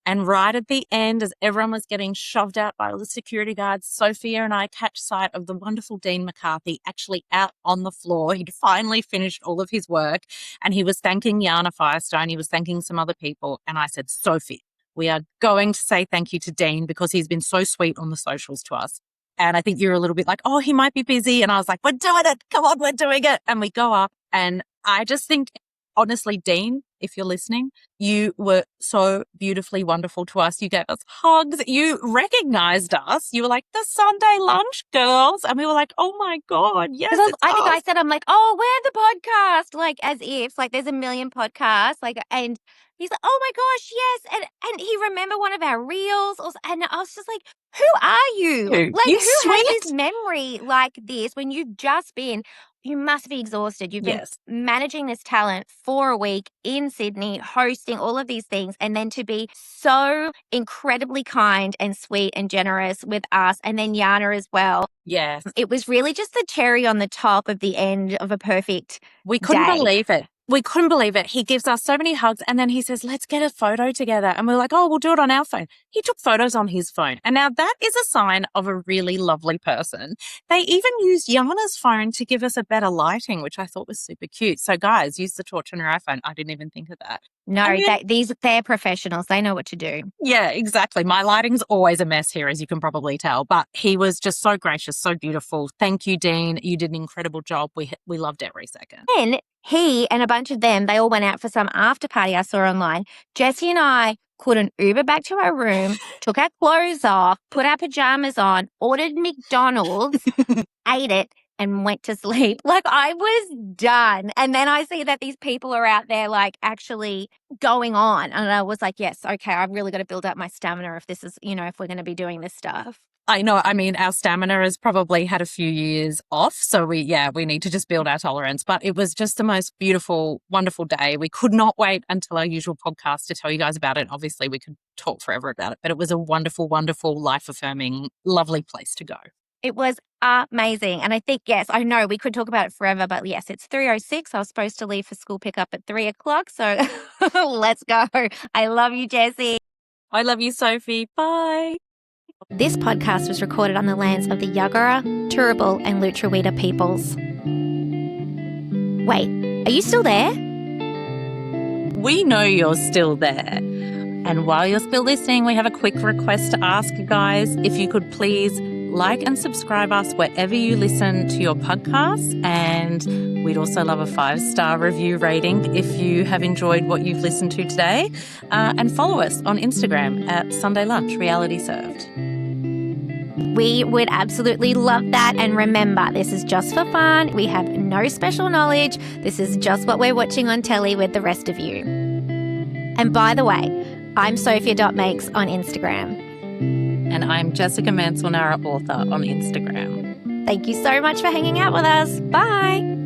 And right at the end, as everyone was getting shoved out by all the security guards, Sophia and I catch sight of the wonderful Dean McCarthy actually out on the floor. He'd finally finished all of his work, and he was thanking Yana Firestone. He was thanking some other people. And I said, Sophie, we are going to say thank you to Dean because he's been so sweet on the socials to us. And I think you're a little bit like, oh, he might be busy. And I was like, we're doing it. Come on, we're doing it. And we go up. And I just think honestly, Dean, if you're listening, you were so beautifully wonderful to us. You gave us hugs. You recognized us. You were like, the Sunday lunch girls. And we were like, oh my God, yes. I think I said, I'm like, oh, we're the podcast. Like, as if, like, there's a million podcasts. Like, and he's like, oh my gosh, yes. And he remembered one of our reels. And I was just like, who are you? Like, You who has sweet. this memory like this when you've just been, you must be exhausted. You've been Yes. managing this talent for a week in Sydney, hosting all of these things, and then to be so incredibly kind and sweet and generous with us, and then Yana as well. Yes. It was really just the cherry on the top of the end of a perfect We couldn't day. believe it. We couldn't believe it. He gives us so many hugs and then he says, let's get a photo together. And we're like, oh, we'll do it on our phone. He took photos on his phone. And now that is a sign of a really lovely person. They even used Yana's phone to give us a better lighting, which I thought was super cute. So guys, use the torch on your iPhone. I didn't even think of that. No, they're professionals. They know what to do. Yeah, exactly. My lighting's always a mess here, as you can probably tell. But he was just so gracious, so beautiful. Thank you, Dean. You did an incredible job. We loved every second. Then he and a bunch of them, they all went out for some after party I saw online. Jessie and I caught an Uber back to our room, took our clothes off, put our pajamas on, ordered McDonald's, ate it, and went to sleep. Like, I was done. And then I see that these people are out there, like, actually going on. And I was like, yes, okay, I've really got to build up my stamina if this is, if we're going to be doing this stuff. I know. I mean, our stamina has probably had a few years off. So we need to just build our tolerance. But it was just the most beautiful, wonderful day. We could not wait until our usual podcast to tell you guys about it. Obviously, we could talk forever about it, but it was a wonderful, wonderful, life-affirming, lovely place to go. It was amazing. And I think, yes, I know we could talk about it forever, but yes, it's 3:06. I was supposed to leave for school pickup at 3:00. So let's go. I love you, Jessie. I love you, Sophie. Bye. This podcast was recorded on the lands of the Yagara, Turrbal and Lutruwita peoples. Wait, are you still there? We know you're still there. And while you're still listening, we have a quick request to ask you guys if you could please like and subscribe us wherever you listen to your podcasts. And we'd also love a 5-star review rating if you have enjoyed what you've listened to today. And follow us on Instagram at Sunday Lunch Reality Served. We would absolutely love that. And remember, this is just for fun. We have no special knowledge. This is just what we're watching on telly with the rest of you. And by the way, I'm Sophia.makes on Instagram. And I'm Jessica Manselnara, author, on Instagram. Thank you so much for hanging out with us. Bye.